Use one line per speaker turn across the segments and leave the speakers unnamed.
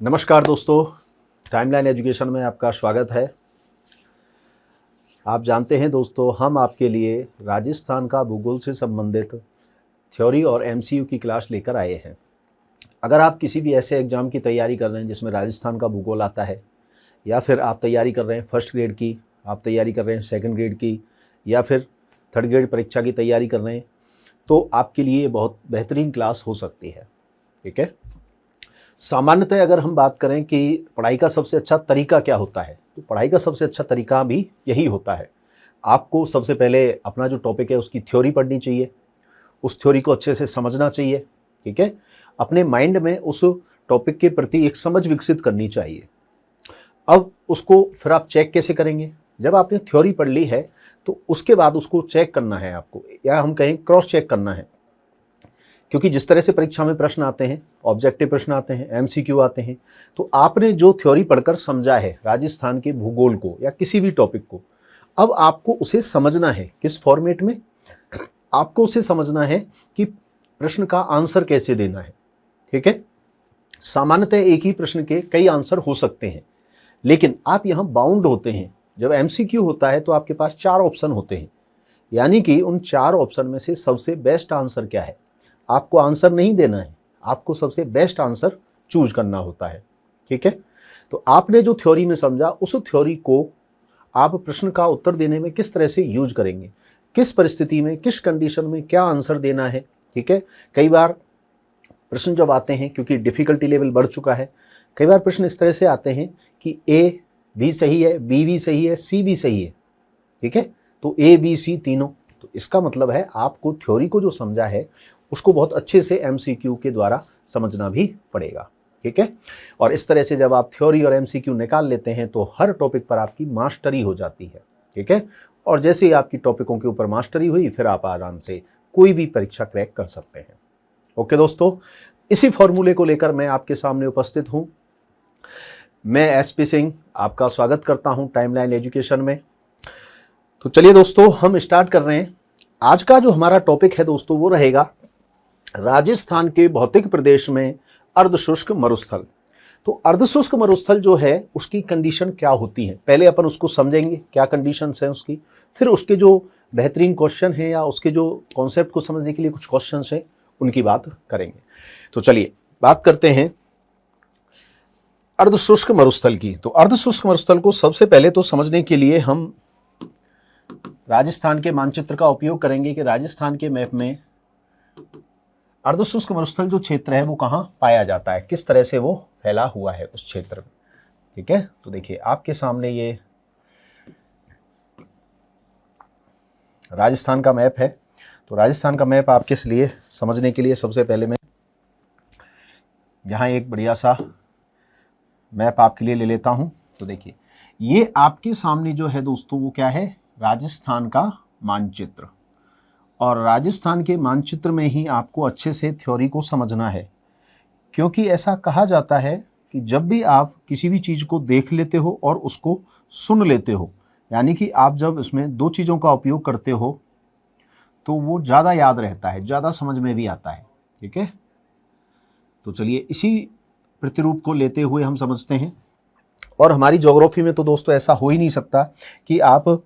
नमस्कार दोस्तों, timeline education में आपका स्वागत है। आप जानते हैं दोस्तों, हम आपके लिए राजस्थान का भूगोल से संबंधित थ्योरी और एमसीक्यू की क्लास लेकर आए हैं। अगर आप किसी भी ऐसे एग्ज़ाम की तैयारी कर रहे हैं जिसमें राजस्थान का भूगोल आता है, या फिर आप तैयारी कर रहे हैं फर्स्ट ग्रेड की, आप तैयारी कर रहे हैं सेकंड ग्रेड की, या फिर थर्ड ग्रेड परीक्षा की तैयारी कर रहे हैं, तो आपके लिए बहुत बेहतरीन क्लास हो सकती है। ठीक है। सामान्यतः अगर हम बात करें कि पढ़ाई का सबसे अच्छा तरीका क्या होता है, तो पढ़ाई का सबसे अच्छा तरीका भी यही होता है। आपको सबसे पहले अपना जो टॉपिक है उसकी थ्योरी पढ़नी चाहिए, उस थ्योरी को अच्छे से समझना चाहिए। ठीक है। अपने माइंड में उस टॉपिक के प्रति एक समझ विकसित करनी चाहिए। अब उसको फिर आप चेक कैसे करेंगे? जब आपने थ्योरी पढ़ ली है तो उसके बाद उसको चेक करना है आपको, या हम कहें क्रॉस चेक करना है। क्योंकि जिस तरह से परीक्षा में प्रश्न आते हैं, ऑब्जेक्टिव प्रश्न आते हैं, एमसीक्यू आते हैं, तो आपने जो थ्योरी पढ़कर समझा है राजस्थान के भूगोल को या किसी भी टॉपिक को, अब आपको उसे समझना है। किस फॉर्मेट में? आपको उसे समझना है कि प्रश्न का आंसर कैसे देना है। ठीक है। सामान्यतः एक ही प्रश्न के कई आंसर हो सकते हैं, लेकिन आप यहाँ बाउंड होते हैं। जब एमसीक्यू होता है तो आपके पास 4 ऑप्शन होते हैं, यानी कि उन 4 ऑप्शन में से सबसे बेस्ट आंसर क्या है, आपको आंसर नहीं देना है, आपको सबसे बेस्ट आंसर चूज करना होता है। ठीक है। तो आपने जो थ्योरी में समझा, उस थ्योरी को आप प्रश्न का उत्तर देने में किस तरह से यूज करेंगे, किस परिस्थिति में, किस कंडीशन में क्या आंसर देना है। ठीक है। कई बार प्रश्न जब आते हैं, क्योंकि डिफिकल्टी लेवल बढ़ चुका है, कई बार प्रश्न इस तरह से आते हैं कि ए भी सही है, बी भी सही है, सी भी सही है। ठीक है। तो ए बी सी तीनों, तो इसका मतलब है आपको थ्योरी को जो समझा है उसको बहुत अच्छे से एमसीक्यू के द्वारा समझना भी पड़ेगा। ठीक है। और इस तरह से जब आप थ्योरी और एमसीक्यू निकाल लेते हैं तो हर टॉपिक पर आपकी मास्टरी हो जाती है। ठीक है। और जैसे ही आपकी टॉपिकों के ऊपर मास्टरी हुई, फिर आप आराम से कोई भी परीक्षा क्रैक कर सकते हैं। ओके दोस्तों, इसी फॉर्मूले को लेकर मैं आपके सामने उपस्थित हूँ। मैं एसपी सिंह आपका स्वागत करता हूँ टाइमलाइन एजुकेशन में। तो चलिए दोस्तों, हम स्टार्ट कर रहे हैं। आज का जो हमारा टॉपिक है दोस्तों, वो रहेगा राजस्थान के भौतिक प्रदेश में अर्धशुष्क मरुस्थल। तो अर्धशुष्क मरुस्थल जो है उसकी कंडीशन क्या होती है, पहले अपन उसको समझेंगे, क्या कंडीशंस हैं उसकी, फिर उसके जो बेहतरीन क्वेश्चन हैं या उसके जो कॉन्सेप्ट को समझने के लिए कुछ क्वेश्चंस हैं उनकी बात करेंगे। तो चलिए बात करते हैं अर्धशुष्क मरुस्थल की। तो अर्धशुष्क मरुस्थल को सबसे पहले तो समझने के लिए हम राजस्थान के मानचित्र का उपयोग करेंगे कि राजस्थान के मैप में अर्धशुष्क मरुस्थल जो क्षेत्र है वो कहाँ पाया जाता है, किस तरह से वो फैला हुआ है उस क्षेत्र में। ठीक है। तो देखिए आपके सामने ये राजस्थान का मैप है। तो राजस्थान का मैप आपके लिए समझने के लिए सबसे पहले मैं यहाँ एक बढ़िया सा मैप आपके लिए ले लेता हूँ। तो देखिए ये आपके सामने जो है दोस्तों, वो क्या है, राजस्थान का मानचित्र। और राजस्थान के मानचित्र में ही आपको अच्छे से थ्योरी को समझना है, क्योंकि ऐसा कहा जाता है कि जब भी आप किसी भी चीज़ को देख लेते हो और उसको सुन लेते हो, यानी कि आप जब इसमें 2 चीज़ों का उपयोग करते हो तो वो ज़्यादा याद रहता है, ज़्यादा समझ में भी आता है। ठीक है। तो चलिए इसी प्रतिरूप को लेते हुए हम समझते हैं। और हमारी ज्योग्राफी में तो दोस्तों ऐसा हो ही नहीं सकता कि आप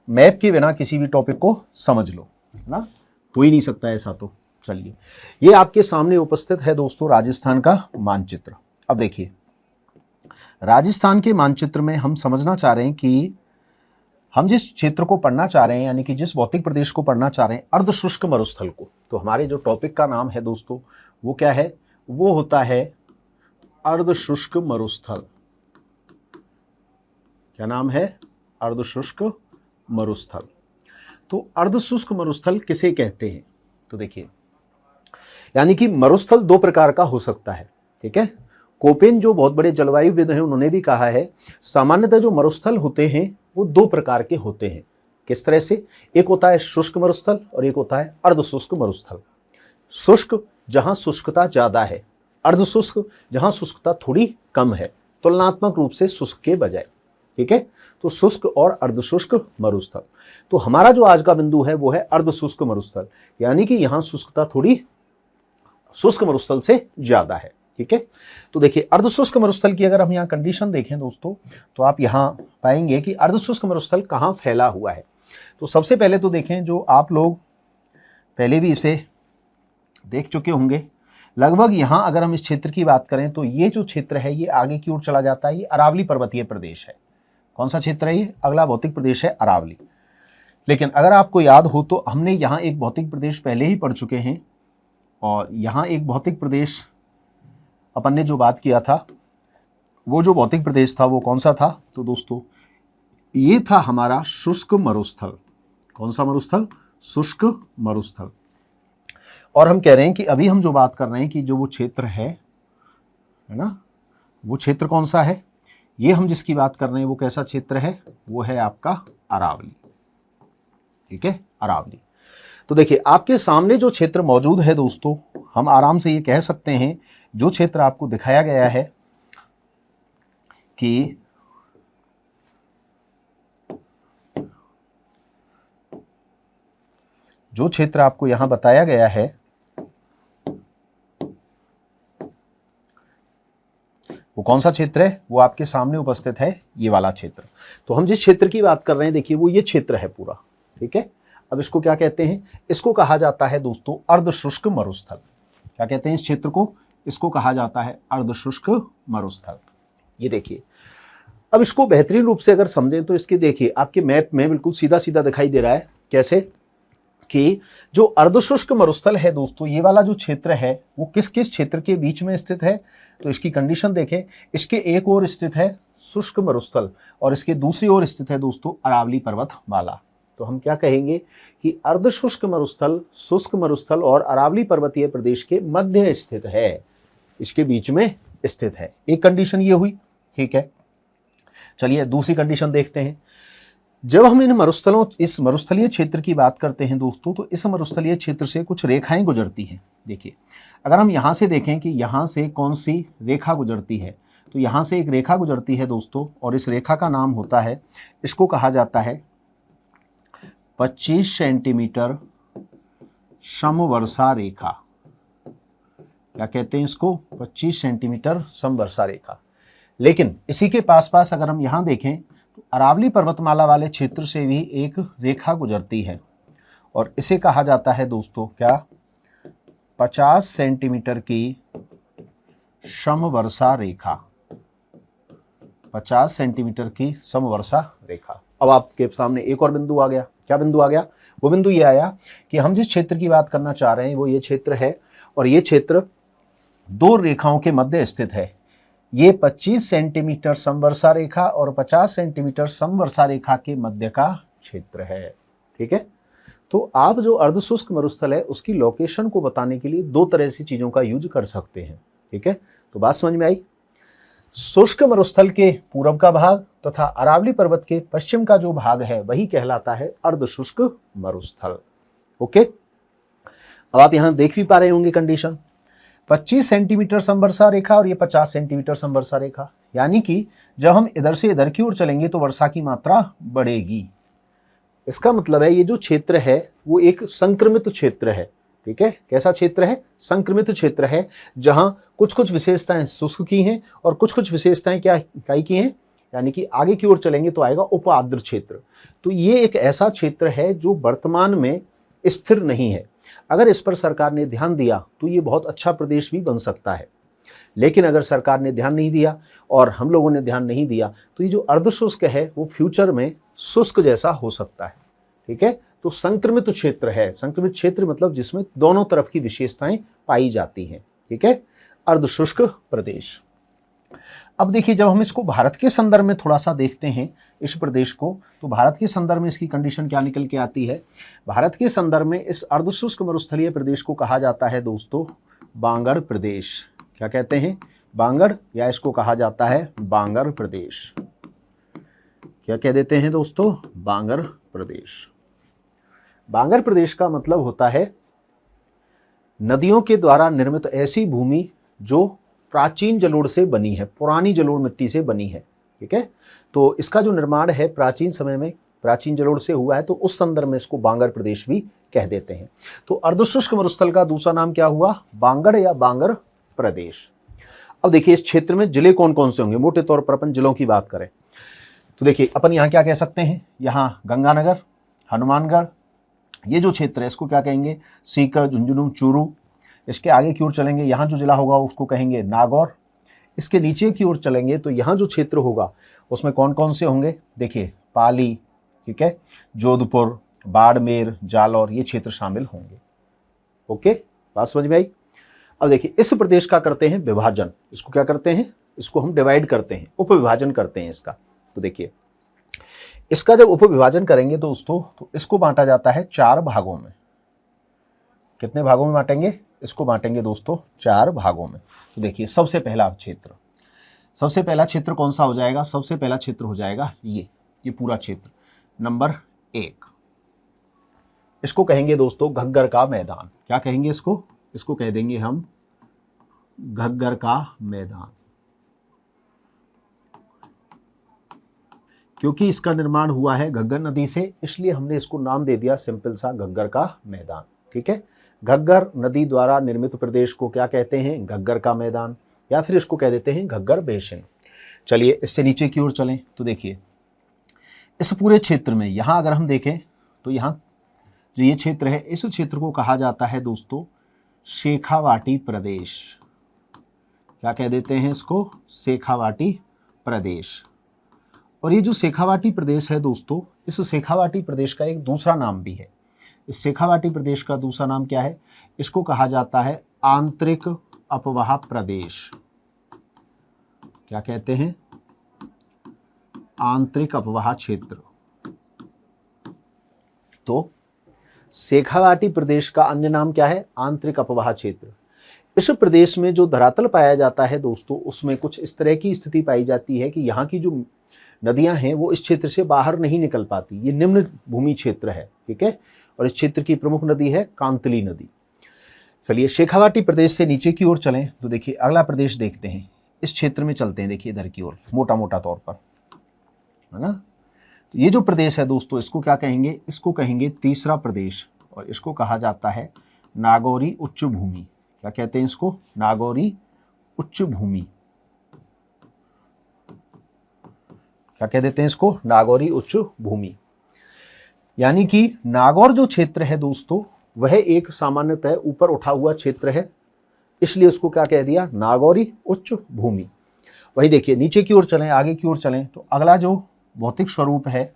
मैप के बिना किसी भी टॉपिक को समझ लो, है ना, हो ही नहीं सकता ऐसा। तो चलिए ये आपके सामने उपस्थित है दोस्तों राजस्थान का मानचित्र। अब देखिए राजस्थान के मानचित्र में हम समझना चाह रहे हैं कि हम जिस क्षेत्र को पढ़ना चाह रहे हैं, यानी कि जिस भौतिक प्रदेश को पढ़ना चाह रहे हैं, अर्धशुष्क मरुस्थल को, तो हमारे जो टॉपिक का नाम है दोस्तों वो क्या है, वो होता है अर्धशुष्क मरुस्थल। क्या नाम है? अर्धशुष्क मरुस्थल। तो अर्धशुष्क मरुस्थल किसे कहते हैं? तो देखिए यानी कि मरुस्थल 2 प्रकार का हो सकता है। ठीक है। कोपेन जो बहुत बड़े जलवायुविद हैं उन्होंने भी कहा है, सामान्यतः जो मरुस्थल होते हैं वो 2 प्रकार के होते हैं। किस तरह से? एक होता है शुष्क मरुस्थल और एक होता है अर्धशुष्क मरुस्थल। शुष्क जहां शुष्कता ज्यादा है, अर्धशुष्क जहां शुष्कता थोड़ी कम है, तुलनात्मक रूप से शुष्क के बजाय। ठीक है। तो शुष्क और अर्धशुष्क मरुस्थल। तो हमारा जो आज का बिंदु है वो है अर्धशुष्क मरुस्थल, यानी कि यहां शुष्कता थोड़ी शुष्क मरुस्थल से ज्यादा है। ठीक है। तो देखिए अर्धशुष्क मरुस्थल की अगर हम यहाँ कंडीशन देखें दोस्तों, तो आप यहाँ पाएंगे कि अर्धशुष्क मरुस्थल कहाँ फैला हुआ है। तो सबसे पहले तो देखें, जो आप लोग पहले भी इसे देख चुके होंगे, लगभग यहाँ अगर हम इस क्षेत्र की बात करें तो ये जो क्षेत्र है ये आगे की ओर चला जाता है, ये अरावली पर्वतीय प्रदेश है। कौन सा क्षेत्र है ये? अगला भौतिक प्रदेश है अरावली। लेकिन अगर आपको याद हो तो हमने यहाँ एक भौतिक प्रदेश पहले ही पढ़ चुके हैं, और यहाँ एक भौतिक प्रदेश अपन ने जो बात किया था, वो जो भौतिक प्रदेश था वो कौन सा था? तो दोस्तों ये था हमारा शुष्क मरुस्थल। कौन सा मरुस्थल? शुष्क मरुस्थल। और हम कह रहे हैं कि अभी हम जो बात कर रहे हैं कि जो वो क्षेत्र है ना, वो क्षेत्र कौन सा है? ये हम जिसकी बात कर रहे हैं वो कैसा क्षेत्र है? वो है आपका अरावली। ठीक है, अरावली। तो देखिए आपके सामने जो क्षेत्र मौजूद है दोस्तों, हम आराम से ये कह सकते हैं, जो क्षेत्र आपको दिखाया गया है कि जो क्षेत्र आपको यहां बताया गया है वो कौन सा क्षेत्र है? वो आपके सामने उपस्थित है, ये वाला क्षेत्र। तो हम जिस क्षेत्र की बात कर रहे हैं देखिए वो ये क्षेत्र है पूरा। ठीक है, अब इसको क्या कहते हैं? इसको कहा जाता है दोस्तों अर्धशुष्क मरुस्थल। क्या कहते हैं इस क्षेत्र को? इसको कहा जाता है अर्धशुष्क मरुस्थल। ये देखिए, अब इसको बेहतरीन रूप से अगर समझें तो इसके देखिए आपके मैप में बिल्कुल सीधा सीधा दिखाई दे रहा है। कैसे? कि जो अर्धशुष्क मरुस्थल है दोस्तों, ये वाला जो क्षेत्र है वो किस किस क्षेत्र के बीच में स्थित है? तो इसकी कंडीशन देखें, इसके एक ओर स्थित है शुष्क मरुस्थल और इसके दूसरी ओर स्थित है दोस्तों अरावली पर्वतमाला। तो हम क्या कहेंगे कि अर्धशुष्क मरुस्थल, शुष्क मरुस्थल और अरावली पर्वतीय प्रदेश के मध्य स्थित है, इसके बीच में स्थित है। एक कंडीशन ये हुई। ठीक है, चलिए दूसरी कंडीशन देखते हैं। जब हम इन मरुस्थलों, इस मरुस्थलीय क्षेत्र की बात करते हैं दोस्तों, तो इस मरुस्थलीय क्षेत्र से कुछ रेखाएं गुजरती हैं। देखिए अगर हम यहाँ से देखें कि यहाँ से कौन सी रेखा गुजरती है, तो यहाँ से एक रेखा गुजरती है दोस्तों, और इस रेखा का नाम होता है, इसको कहा जाता है 25 सेंटीमीटर समवर्षा रेखा। क्या कहते हैं इसको? 25 सेंटीमीटर समवर्षा रेखा। लेकिन इसी के पास पास अगर हम यहाँ देखें तो अरावली पर्वतमाला वाले क्षेत्र से भी एक रेखा गुजरती है, और इसे कहा जाता है दोस्तों क्या? 50 सेंटीमीटर की समवर्षा रेखा। 50 सेंटीमीटर की समवर्षा रेखा। अब आपके सामने एक और बिंदु आ गया। क्या बिंदु आ गया? वो बिंदु ये आया कि हम जिस क्षेत्र की बात करना चाह रहे हैं वो ये क्षेत्र है, और ये क्षेत्र दो रेखाओं के मध्य स्थित है। ये 25 सेंटीमीटर समवर्षा रेखा और 50 सेंटीमीटर समवर्षा रेखा के मध्य का क्षेत्र है। ठीक है, तो आप जो अर्धशुष्क मरुस्थल है उसकी लोकेशन को बताने के लिए दो तरह से चीजों का यूज कर सकते हैं। ठीक है, तो बात समझ में आई? शुष्क मरुस्थल के पूर्व का भाग तथा अरावली पर्वत के पश्चिम का जो भाग है वही कहलाता है अर्धशुष्क मरुस्थल। ओके, अब आप यहां देख भी पा रहे होंगे कंडीशन, 25 सेंटीमीटर समवर्षा रेखा और ये 50 सेंटीमीटर समवर्षा रेखा, यानी कि जब हम इधर से इधर की ओर चलेंगे तो वर्षा की मात्रा बढ़ेगी। इसका मतलब है ये जो क्षेत्र है वो एक संक्रमित क्षेत्र है। ठीक है, कैसा क्षेत्र है? संक्रमित क्षेत्र है, जहां कुछ कुछ विशेषताएं शुष्क की हैं और कुछ कुछ विशेषताएं क्या इकाई की हैं, यानी कि आगे की ओर चलेंगे तो आएगा उपाद्र क्षेत्र। तो ये एक ऐसा क्षेत्र है जो वर्तमान में स्थिर नहीं है। अगर इस पर सरकार ने ध्यान दिया तो ये बहुत अच्छा प्रदेश भी बन सकता है, लेकिन अगर सरकार ने ध्यान नहीं दिया और हम लोगों ने ध्यान नहीं दिया तो ये जो अर्धशुष्क है वो फ्यूचर में शुष्क जैसा हो सकता है। ठीक है, तो संक्रमित क्षेत्र है। संक्रमित क्षेत्र मतलब जिसमें दोनों तरफ की विशेषताएं पाई जाती हैं। ठीक है, अर्धशुष्क प्रदेश। अब देखिए जब हम इसको भारत के संदर्भ में थोड़ा सा देखते हैं इस प्रदेश को, तो भारत के संदर्भ में इसकी कंडीशन क्या निकल के आती है? भारत के संदर्भ में इस अर्धशुष्क मरुस्थलीय प्रदेश को कहा जाता है दोस्तों बांगड़ प्रदेश। क्या कहते हैं? बांगड़, या इसको कहा जाता है बांगर प्रदेश। क्या कह देते हैं दोस्तों? बांगर प्रदेश। बांगर प्रदेश का मतलब होता है नदियों के द्वारा निर्मित ऐसी भूमि जो प्राचीन जलोढ़ से बनी है, पुरानी जलोढ़ मिट्टी से बनी है। ठीक है, तो इसका जो निर्माण है प्राचीन समय में प्राचीन जलोढ़ से हुआ है, तो उस संदर्भ में इसको बांगर प्रदेश भी कह देते हैं। तो अर्धशुष्क मरुस्थल का दूसरा नाम क्या हुआ? बांगड़ या बांगर प्रदेश। अब देखिए इस क्षेत्र में जिले कौन कौन से होंगे, मोटे तौर पर अपन जिलों की बात करें तो देखिए अपन यहाँ क्या कह सकते हैं, यहाँ गंगानगर, हनुमानगढ़, ये जो क्षेत्र है इसको क्या कहेंगे, सीकर, झुंझुनू, चूरू। इसके आगे की ओर चलेंगे, यहाँ जो जिला होगा उसको कहेंगे नागौर। इसके नीचे की ओर चलेंगे तो यहाँ जो क्षेत्र होगा उसमें कौन कौन से होंगे, देखिए पाली, ठीक है, जोधपुर, बाड़मेर, जालौर, ये क्षेत्र शामिल होंगे। ओके, बात समझ में आई। अब देखिए इस प्रदेश का करते हैं विभाजन, इसको क्या करते हैं, इसको हम डिवाइड करते हैं, उप विभाजन करते हैं इसका। तो देखिए इसका जब उप विभाजन करेंगे दोस्तों तो इसको बांटा जाता है 4 भागों में। कितने भागों में बांटेंगे, इसको बांटेंगे दोस्तों 4 भागों में। तो देखिए सबसे पहला क्षेत्र, सबसे पहला क्षेत्र कौन सा हो जाएगा, सबसे पहला क्षेत्र हो जाएगा ये पूरा क्षेत्र नंबर 1। इसको कहेंगे दोस्तों घग्गर का मैदान। क्या कहेंगे इसको, इसको कह देंगे हम घग्गर का मैदान, क्योंकि इसका निर्माण हुआ है घग्गर नदी से, इसलिए हमने इसको नाम दे दिया सिंपल सा घग्गर का मैदान। ठीक है, घग्गर नदी द्वारा निर्मित प्रदेश को क्या कहते हैं, घग्गर का मैदान, या फिर इसको कह देते हैं घग्गर बेसिन। चलिए इससे नीचे की ओर चलें तो देखिए इस पूरे क्षेत्र में यहाँ अगर हम देखें तो यहाँ जो ये क्षेत्र है इस क्षेत्र को कहा जाता है दोस्तों शेखावाटी प्रदेश। क्या कह देते हैं इसको, शेखावाटी प्रदेश। और ये जो शेखावाटी प्रदेश है दोस्तों, इस शेखावाटी प्रदेश का एक दूसरा नाम भी है। इस शेखावाटी प्रदेश का दूसरा नाम क्या है, इसको कहा जाता है आंतरिक अपवाह प्रदेश। क्या कहते हैं, आंतरिक अपवाह क्षेत्र। तो शेखावाटी प्रदेश का अन्य नाम क्या है, आंतरिक अपवाह क्षेत्र। इस प्रदेश में जो धरातल पाया जाता है दोस्तों उसमें कुछ इस तरह की स्थिति पाई जाती है कि यहाँ की जो नदियां हैं वो इस क्षेत्र से बाहर नहीं निकल पाती। ये निम्न भूमि क्षेत्र है, ठीक है, और इस क्षेत्र की प्रमुख नदी है कांतली नदी। चलिए शेखावाटी प्रदेश से नीचे की ओर चलें तो देखिए अगला प्रदेश देखते हैं, इस क्षेत्र में चलते हैं। देखिए इधर की ओर मोटा मोटा तौर पर, है ना। तो ये जो प्रदेश है दोस्तों इसको क्या कहेंगे, इसको कहेंगे तीसरा प्रदेश, और इसको कहा जाता है नागौरी उच्च भूमि। क्या कहते हैं इसको, नागौरी उच्च भूमि। क्या कह देते हैं इसको, नागौरी उच्च भूमि। यानी कि नागौर जो क्षेत्र है दोस्तों वह एक सामान्यतः ऊपर उठा हुआ क्षेत्र है, इसलिए उसको क्या कह दिया, नागौरी उच्च भूमि। वही देखिए नीचे की ओर चलें, आगे की ओर चलें तो अगला जो भौतिक स्वरूप है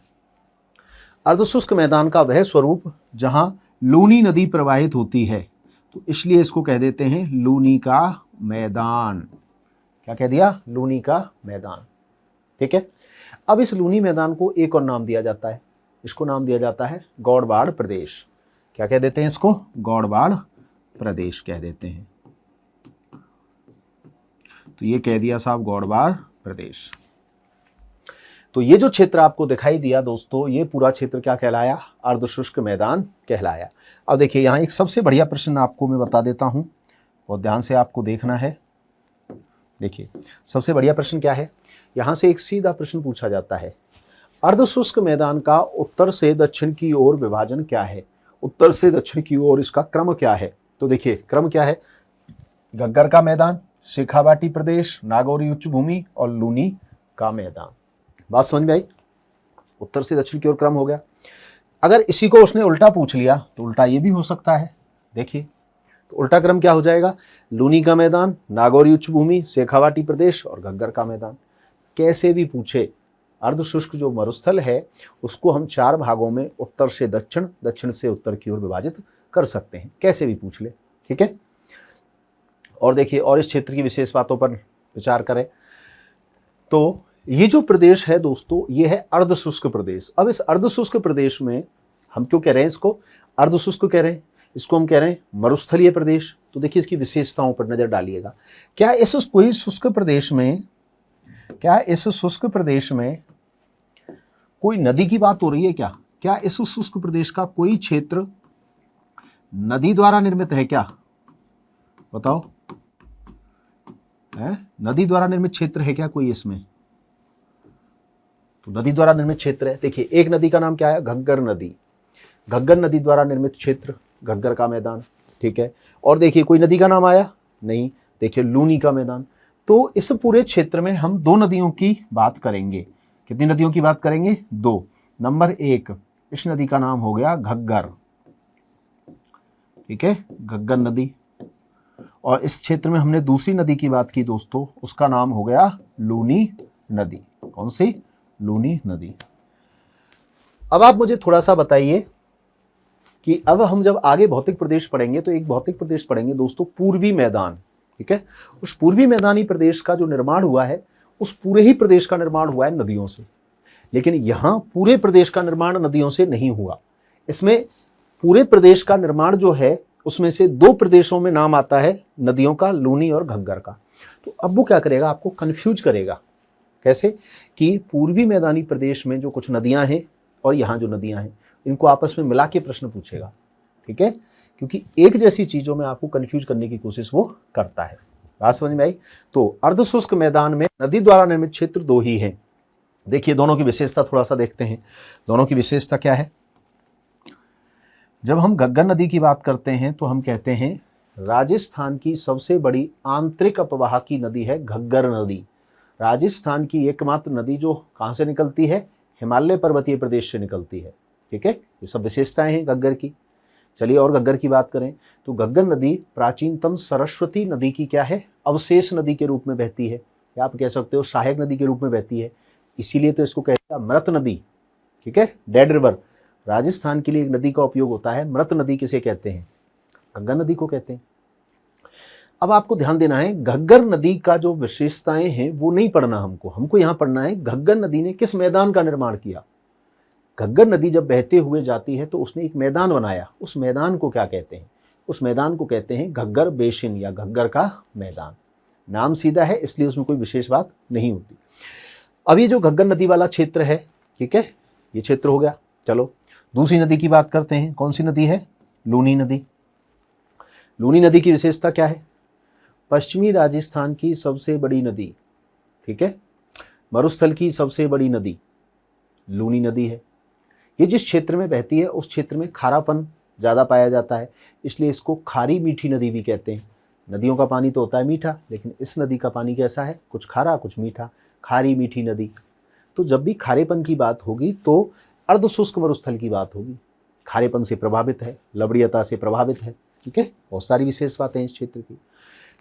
अर्धशुष्क मैदान का वह स्वरूप जहां लूनी नदी प्रवाहित होती है, तो इसलिए इसको कह देते हैं लूनी का मैदान। क्या कह दिया, लूनी का मैदान। ठीक है, अब इस लूनी मैदान को एक और नाम दिया जाता है, इसको नाम दिया जाता है गौड़बाड़ प्रदेश। क्या कह देते हैं इसको, गौड़बाड़ प्रदेश कह देते हैं। तो ये कह दिया साहब गौड़बाड़ प्रदेश। तो ये जो क्षेत्र आपको दिखाई दिया दोस्तों, ये पूरा क्षेत्र क्या कहलाया, अर्धशुष्क मैदान कहलाया। अब देखिए यहाँ एक सबसे बढ़िया प्रश्न आपको मैं बता देता हूँ और ध्यान से आपको देखना है। देखिए सबसे बढ़िया प्रश्न क्या है, यहाँ से एक सीधा प्रश्न पूछा जाता है, अर्धशुष्क मैदान का उत्तर से दक्षिण की ओर विभाजन क्या है, उत्तर से दक्षिण की ओर इसका क्रम क्या है। तो देखिए क्रम क्या है, घग्गर का मैदान, शेखावाटी प्रदेश, नागौरी उच्च भूमि और लूनी का मैदान। बात समझ में आई, उत्तर से दक्षिण की ओर क्रम हो गया। अगर इसी को उसने उल्टा पूछ लिया तो उल्टा ये भी हो सकता है। देखिए तो उल्टा क्रम क्या हो जाएगा, लूनी का मैदान, नागौरी उच्च भूमि, शेखावाटी प्रदेश और घग्गर का मैदान। कैसे भी पूछे, अर्धशुष्क जो मरुस्थल है उसको हम 4 भागों में उत्तर से दक्षिण, दक्षिण से उत्तर की ओर विभाजित कर सकते हैं, कैसे भी पूछ ले। ठीक है, और देखिए और इस क्षेत्र की विशेष बातों पर विचार करें तो ये जो प्रदेश है दोस्तों ये है अर्धशुष्क प्रदेश। अब इस अर्धशुष्क प्रदेश में हम क्यों कह रहे हैं इसको अर्धशुष्क कह रहे हैं, इसको हम कह रहे हैं मरुस्थलीय प्रदेश। तो देखिए इसकी विशेषताओं पर नजर डालिएगा। क्या इस कोई शुष्क प्रदेश में, क्या इस शुष्क प्रदेश में कोई नदी की बात हो रही है क्या, क्या इस शुष्क प्रदेश का कोई क्षेत्र नदी द्वारा निर्मित है क्या, बताओ, है नदी द्वारा निर्मित क्षेत्र है क्या कोई इसमें। तो नदी द्वारा निर्मित क्षेत्र है। देखिए एक नदी का नाम क्या है, घग्गर नदी, घग्गर नदी द्वारा निर्मित क्षेत्र घग्गर का मैदान। ठीक है, और देखिए कोई नदी का नाम आया नहीं, देखिए लूनी का मैदान। तो इस पूरे क्षेत्र में हम दो नदियों की बात करेंगे। कितनी नदियों की बात करेंगे? दो। नंबर एक, इस नदी का नाम हो गया घग्गर, ठीक है, घग्गर नदी। और इस क्षेत्र में हमने दूसरी नदी की बात की दोस्तों, उसका नाम हो गया लूनी नदी। कौन सी? लूनी नदी। अब आप मुझे थोड़ा सा बताइए कि अब हम जब आगे भौतिक प्रदेश पढ़ेंगे तो एक भौतिक प्रदेश पढ़ेंगे दोस्तों, पूर्वी मैदान, ठीक है। उस पूर्वी मैदानी प्रदेश का जो निर्माण हुआ है, उस पूरे ही प्रदेश का निर्माण हुआ है नदियों से। लेकिन यहां पूरे प्रदेश का निर्माण नदियों से नहीं हुआ। इसमें पूरे प्रदेश का निर्माण जो है उसमें से दो प्रदेशों में नाम आता है नदियों का, लूनी और घग्गर का। तो अब वो क्या करेगा, आपको कंफ्यूज करेगा। कैसे? कि पूर्वी मैदानी प्रदेश में जो कुछ नदियां हैं और यहाँ जो नदियां हैं, इनको आपस में मिला के प्रश्न पूछेगा, ठीक है। क्योंकि एक जैसी चीजों में आपको कंफ्यूज करने की कोशिश वो करता है। बात समझ में आई? तो अर्धशुष्क मैदान में नदी द्वारा निर्मित क्षेत्र दो ही हैं। देखिए दोनों की विशेषता थोड़ा सा देखते हैं। दोनों की विशेषता क्या है? जब हम घग्गर नदी की बात करते हैं तो हम कहते हैं राजस्थान की सबसे बड़ी आंतरिक अपवाह की नदी है घग्गर नदी। राजस्थान की एकमात्र नदी जो कहाँ से निकलती है? हिमालय पर्वतीय प्रदेश से निकलती है, ठीक है। ये सब विशेषताएं हैं घग्गर की। चलिए और घग्गर की बात करें तो घग्गर नदी प्राचीनतम सरस्वती नदी की क्या है? अवशेष नदी के रूप में बहती है, या आप कह सकते हो सहायक नदी के रूप में बहती है। इसीलिए तो इसको कहते हैं मृत नदी, ठीक है, डेड रिवर। राजस्थान के लिए एक नदी का उपयोग होता है, मृत नदी किसे कहते हैं? घग्गर नदी को कहते हैं। अब आपको ध्यान देना है, घग्गर नदी का जो विशेषताएं हैं वो नहीं पढ़ना हमको यहाँ पढ़ना है घग्गर नदी ने किस मैदान का निर्माण किया। घग्गर नदी जब बहते हुए जाती है तो उसने एक मैदान बनाया। उस मैदान को क्या कहते हैं? उस मैदान को कहते हैं घग्गर बेसिन या घग्गर का मैदान। नाम सीधा है इसलिए उसमें कोई विशेष बात नहीं होती। अब ये जो घग्गर नदी वाला क्षेत्र है, ठीक है, ये क्षेत्र हो गया। चलो दूसरी नदी की बात करते हैं। कौन सी नदी है? लूनी नदी। लूनी नदी की विशेषता क्या है? पश्चिमी राजस्थान की सबसे बड़ी नदी, ठीक है, मरुस्थल की सबसे बड़ी नदी लूनी नदी है। ये जिस क्षेत्र में बहती है उस क्षेत्र में खारापन ज़्यादा पाया जाता है, इसलिए इसको खारी मीठी नदी भी कहते हैं। नदियों का पानी तो होता है मीठा, लेकिन इस नदी का पानी कैसा है? कुछ खारा कुछ मीठा, खारी मीठी नदी। तो जब भी खारेपन की बात होगी तो अर्धशुष्क मरुस्थल की बात होगी। खारेपन से प्रभावित है, लवणीयता से प्रभावित है, ठीक है। बहुत सारी विशेष बातें हैं इस क्षेत्र की।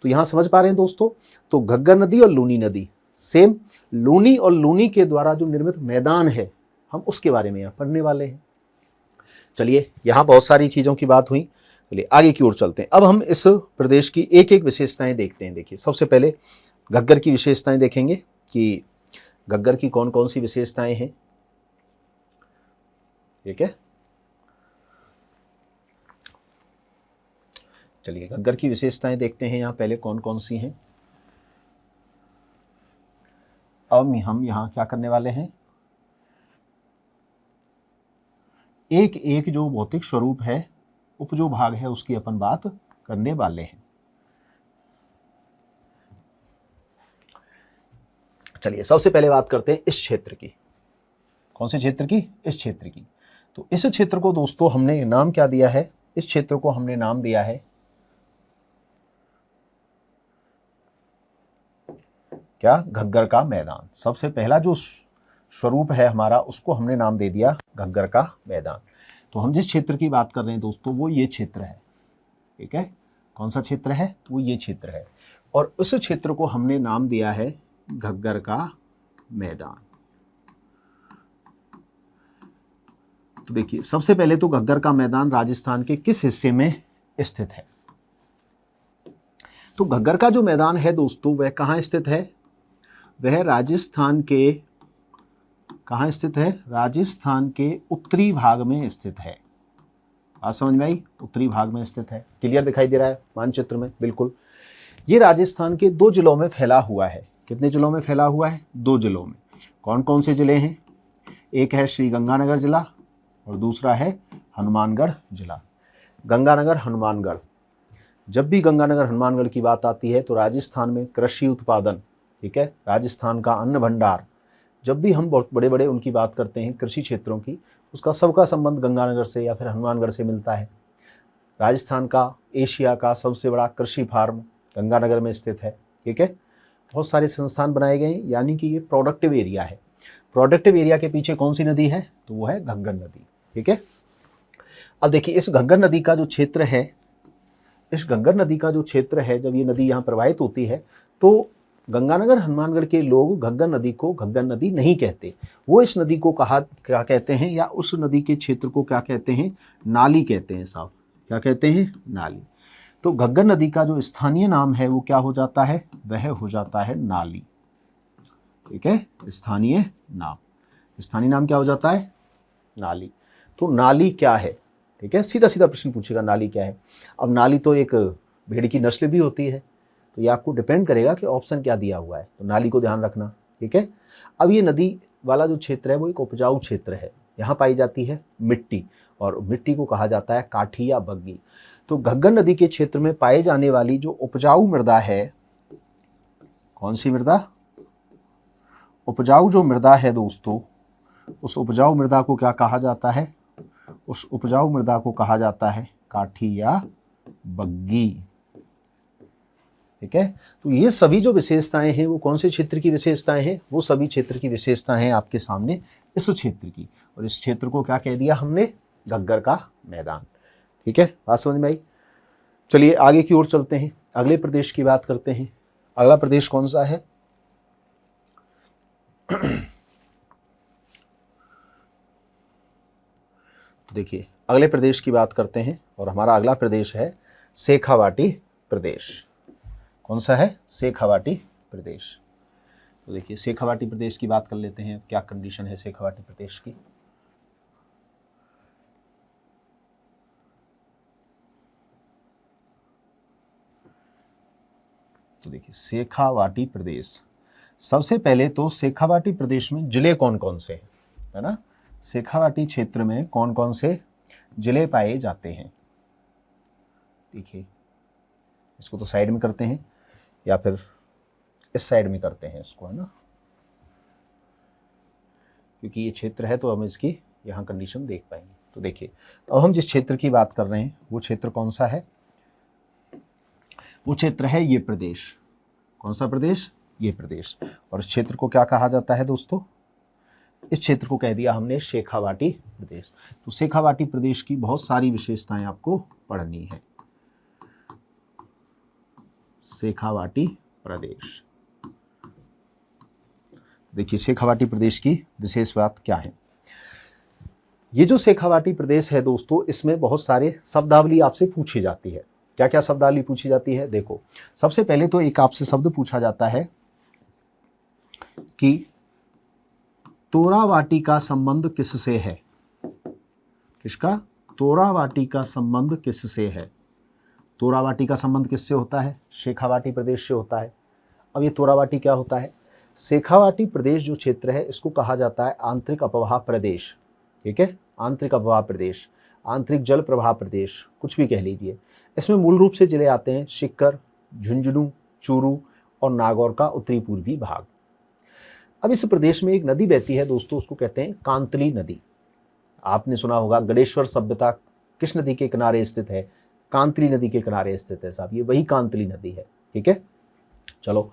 तो यहाँ समझ पा रहे हैं दोस्तों? तो घग्गर नदी और लूनी नदी सेम। लूनी और लूनी के द्वारा जो निर्मित मैदान है हम उसके बारे में यहाँ पढ़ने वाले हैं। चलिए यहाँ बहुत सारी चीज़ों की बात हुई, चलिए आगे की ओर चलते हैं। अब हम इस प्रदेश की एक एक विशेषताएं देखते हैं। देखिए सबसे पहले घग्गर की विशेषताएं देखेंगे कि घग्गर की कौन कौन सी विशेषताएं हैं, ठीक है। चलिए घग्गर की विशेषताएं देखते हैं यहाँ पहले कौन कौन सी हैं। अब हम यहाँ क्या करने वाले हैं, एक एक जो भौतिक स्वरूप है, उपजो भाग है, उसकी अपन बात करने वाले हैं। चलिए सबसे पहले बात करते हैं इस क्षेत्र की। कौन से क्षेत्र की? इस क्षेत्र की। तो इस क्षेत्र को दोस्तों हमने नाम क्या दिया है? इस क्षेत्र को हमने नाम दिया है क्या? घग्गर का मैदान। सबसे पहला जो स्वरूप है हमारा उसको हमने नाम दे दिया घग्गर का मैदान। तो हम जिस क्षेत्र की बात कर रहे हैं दोस्तों वो ये क्षेत्र है, ठीक है। कौन सा क्षेत्र है? वो ये क्षेत्र है। और उस क्षेत्र को हमने नाम दिया है घग्गर का मैदान। तो देखिए सबसे पहले तो घग्गर का मैदान राजस्थान के किस हिस्से में स्थित है? तो घग्गर का जो मैदान है दोस्तों वह कहाँ स्थित है? वह राजस्थान के कहाँ स्थित है? राजस्थान के उत्तरी भाग में स्थित है। बात समझ में आई? उत्तरी भाग में स्थित है। क्लियर दिखाई दे रहा है मानचित्र में? बिल्कुल। ये राजस्थान के 2 जिलों में फैला हुआ है। कितने जिलों में फैला हुआ है? 2 जिलों में। कौन कौन से जिले हैं? एक है श्री गंगानगर जिला और दूसरा है हनुमानगढ़ जिला। गंगानगर हनुमानगढ़। जब भी गंगानगर हनुमानगढ़ की बात आती है तो राजस्थान में कृषि उत्पादन, ठीक है, राजस्थान का अन्न भंडार, जब भी हम बहुत बड़े बड़े उनकी बात करते हैं कृषि क्षेत्रों की, उसका सबका संबंध गंगानगर से या फिर हनुमानगढ़ से मिलता है। राजस्थान का एशिया का सबसे बड़ा कृषि फार्म गंगानगर में स्थित है, ठीक है। बहुत सारे संस्थान बनाए गए हैं, यानी कि ये प्रोडक्टिव एरिया है। प्रोडक्टिव एरिया के पीछे कौन सी नदी है? तो वो है घग्गर नदी। ठीक है, अब देखिए इस घग्गर नदी का जो क्षेत्र है, इस घग्गर नदी का जो क्षेत्र है, जब ये नदी यहाँ प्रवाहित होती है तो गंगानगर हनुमानगढ़ के लोग घग्गर नदी को घग्गर नदी नहीं कहते, वो इस नदी को क्या कहते हैं, या उस नदी के क्षेत्र को क्या कहते हैं? नाली कहते हैं साहब। क्या कहते हैं? नाली। तो घग्गर नदी का जो स्थानीय नाम है वो क्या हो जाता है? वह हो जाता है नाली। ठीक है, स्थानीय नाम क्या हो जाता है? नाली। तो नाली क्या है? ठीक है, सीधा सीधा प्रश्न पूछेगा नाली क्या है। अब नाली तो एक भेड़ की नस्ल भी होती है, तो ये आपको डिपेंड करेगा कि ऑप्शन क्या दिया हुआ है, तो नाली को ध्यान रखना। ठीक है, अब ये नदी वाला जो क्षेत्र है वो एक उपजाऊ क्षेत्र है, यहाँ पाई जाती है मिट्टी, और मिट्टी को कहा जाता है काठी या बग्गी। तो घग्गर नदी के क्षेत्र में पाए जाने वाली जो उपजाऊ मृदा है, कौन सी मृदा? उपजाऊ जो मृदा है दोस्तों, उस उपजाऊ मृदा को क्या कहा जाता है? उस उपजाऊ मृदा को कहा जाता है काठी या बग्गी। ठीक है, तो ये सभी जो विशेषताएं हैं वो कौन से क्षेत्र की विशेषताएं हैं? वो सभी क्षेत्र की विशेषताएं हैं आपके सामने इस क्षेत्र की, और इस क्षेत्र को क्या कह दिया हमने? घग्गर का मैदान। ठीक है, बात समझ में आई? चलिए आगे की ओर चलते हैं, अगले प्रदेश की बात करते हैं। अगला प्रदेश कौन सा है? तो देखिए अगले प्रदेश की बात करते हैं, और हमारा अगला प्रदेश है शेखावाटी प्रदेश। कौन सा है? शेखावाटी प्रदेश। तो देखिए शेखावाटी प्रदेश की बात कर लेते हैं, क्या कंडीशन है शेखावाटी प्रदेश की। तो देखिए शेखावाटी प्रदेश, सबसे पहले तो शेखावाटी प्रदेश में जिले कौन कौन से हैं, है ना? शेखावाटी क्षेत्र में कौन कौन से जिले पाए जाते हैं? देखिए इसको तो साइड में करते हैं, या फिर इस साइड में करते हैं इसको, है ना, क्योंकि ये क्षेत्र है तो हम इसकी यहाँ कंडीशन देख पाएंगे। तो देखिए अब हम जिस क्षेत्र की बात कर रहे हैं वो क्षेत्र कौन सा है? वो क्षेत्र है ये प्रदेश। कौन सा प्रदेश? ये प्रदेश। और इस क्षेत्र को क्या कहा जाता है दोस्तों? इस क्षेत्र को कह दिया हमने शेखावाटी प्रदेश। तो शेखावाटी प्रदेश की बहुत सारी विशेषताएं आपको पढ़नी है। शेखावाटी प्रदेश, देखिए शेखावाटी प्रदेश की विशेष बात क्या है। ये जो शेखावाटी प्रदेश है दोस्तों, इसमें बहुत सारे शब्दावली आपसे पूछी जाती है। क्या क्या शब्दावली पूछी जाती है? देखो सबसे पहले तो एक आपसे शब्द पूछा जाता है कि तोरावाटी का संबंध किससे है? किसका? तोरावाटी का संबंध किससे है? तोरावाटी का संबंध किससे होता है? शेखावाटी प्रदेश से होता है। अब ये तोरावाटी क्या होता है? शेखावाटी प्रदेश जो क्षेत्र है इसको कहा जाता है आंतरिक अपवाह प्रदेश। ठीक है, आंतरिक अपवाह प्रदेश, आंतरिक जल प्रवाह प्रदेश, कुछ भी कह लीजिए। इसमें मूल रूप से जिले आते हैं सीकर, झुंझुनू, चूरू और नागौर का उत्तरी पूर्वी भाग। अब इस प्रदेश में एक नदी बहती है दोस्तों, उसको कहते हैं कांतली नदी। आपने सुना होगा गणेश्वर सभ्यता किस नदी के किनारे स्थित है? कांतली नदी के किनारे स्थित है साहब, ये वही कांतली नदी है। ठीक है, चलो,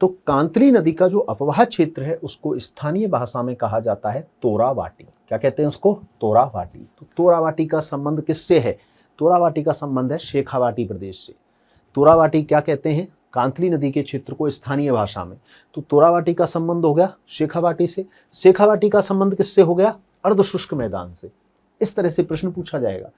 तो कांतली नदी का जो अपवाह क्षेत्र है उसको स्थानीय भाषा में कहा जाता है तोरावाटी। क्या कहते हैं उसको? तोरावाटी। तो तोरावाटी का संबंध किससे है? तोरावाटी का संबंध है शेखावाटी प्रदेश से। तोरावाटी क्या कहते हैं? कांतली नदी के क्षेत्र को स्थानीय भाषा में। तो तोरावाटी का संबंध हो गया शेखावाटी से। शेखावाटी का संबंध किससे हो गया? अर्धशुष्क मैदान से। इस तरह से प्रश्न पूछा जाएगा।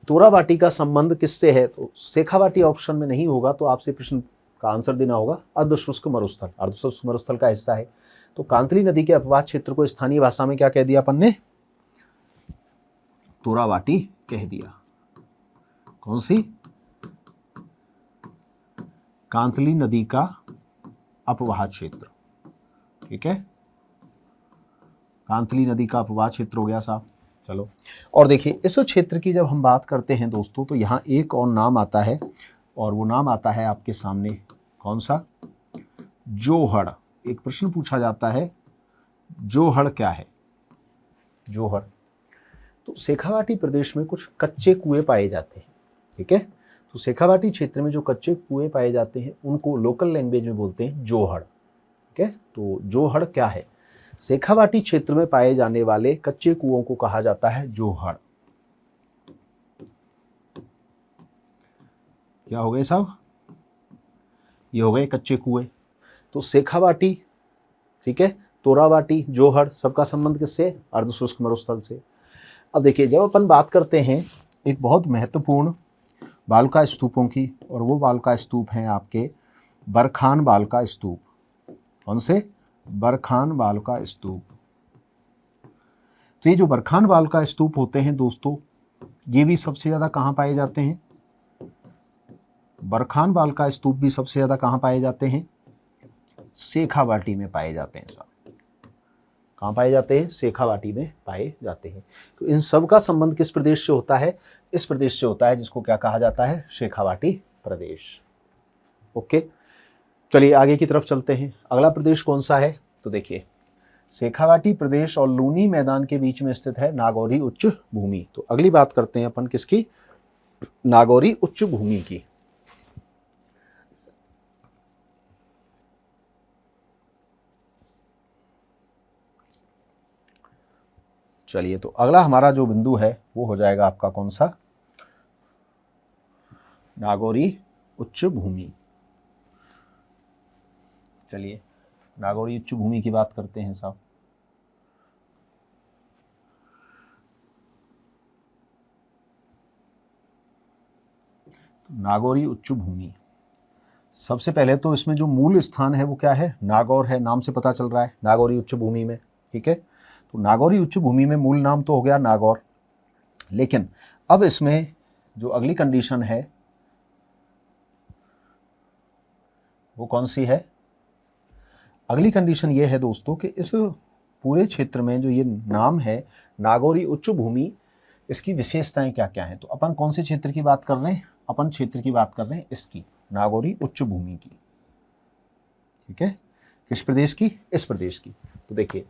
तोरावाटी का संबंध किससे है? तो शेखावाटी ऑप्शन में नहीं होगा, तो आपसे प्रश्न का आंसर देना होगा अर्धशुष्क मरुस्थल। अर्धशुष्क मरुस्थल का हिस्सा है। तो कांतली नदी के अपवाह क्षेत्र को स्थानीय भाषा में क्या कह दिया अपन ने? तोरावाटी कह दिया। कौन सी? कांतली नदी का अपवाह क्षेत्र। ठीक है, कांतली नदी का अपवाह क्षेत्र हो गया साहब। चलो, और देखिए इस क्षेत्र की जब हम बात करते हैं दोस्तों, तो यहाँ एक और नाम आता है, और वो नाम आता है आपके सामने। कौन सा? जोहड़। एक प्रश्न पूछा जाता है, जोहड़ क्या है? जोहड़, तो शेखावाटी प्रदेश में कुछ कच्चे कुएं पाए जाते हैं। ठीक है, तो शेखावाटी क्षेत्र में जो कच्चे कुएं पाए जाते हैं उनको लोकल लैंग्वेज में बोलते हैं जोहड़। ठीक है। तो जोहड़ क्या है? शेखावाटी क्षेत्र में पाए जाने वाले कच्चे कुओं को कहा जाता है जोहड़। क्या हो गए साहब? ये हो गए कच्चे कुएं। तो शेखावाटी, ठीक है, तोरावाटी, जोहड़, सबका संबंध किससे? अर्धशुष्क मरुस्थल से। अब देखिए, जब अपन बात करते हैं एक बहुत महत्वपूर्ण बालका स्तूपों की, और वो बालका स्तूप हैं आपके बरखान बालका स्तूप। कौन से? बरखान बालका स्तूप। तो ये जो बरखान बालका स्तूप होते हैं दोस्तों, ये भी सबसे ज़्यादा कहाँ पाए जाते हैं? बरखान बालका स्तूप भी सबसे ज़्यादा कहाँ पाए जाते हैं? शेखावाटी में पाए जाते हैं साहब। कहाँ पाए जाते हैं? शेखावाटी में पाए जाते हैं। तो इन सब का संबंध किस प्रदेश से होता है? इस प्रदेश से होता है जिसको क्या कहा जाता है? शेखावाटी प्रदेश। ओके, चलिए आगे की तरफ चलते हैं। अगला प्रदेश कौन सा है? तो देखिए, शेखावाटी प्रदेश और लूनी मैदान के बीच में स्थित है नागौरी उच्च भूमि। तो अगली बात करते हैं अपन किसकी? नागौरी उच्च भूमि की। चलिए, तो अगला हमारा जो बिंदु है वो हो जाएगा आपका कौन सा? नागौरी उच्च भूमि। चलिए, नागौरी उच्च भूमि की बात करते हैं साहब। नागौरी उच्च भूमि, सबसे पहले तो इसमें जो मूल स्थान है वो क्या है? नागौर है, नाम से पता चल रहा है नागौरी उच्च भूमि में, ठीक है। तो नागौरी उच्च भूमि में मूल नाम तो हो गया नागौर, लेकिन अब इसमें जो अगली कंडीशन है वो कौन सी है? अगली कंडीशन ये है दोस्तों कि इस पूरे क्षेत्र में जो ये नाम है नागौरी उच्च भूमि, इसकी विशेषताएं क्या क्या हैं? तो अपन कौन से क्षेत्र की बात कर रहे हैं? अपन क्षेत्र की बात कर रहे हैं इसकी, नागौरी उच्च भूमि की, ठीक है। किस प्रदेश की? इस प्रदेश की। तो देखिए,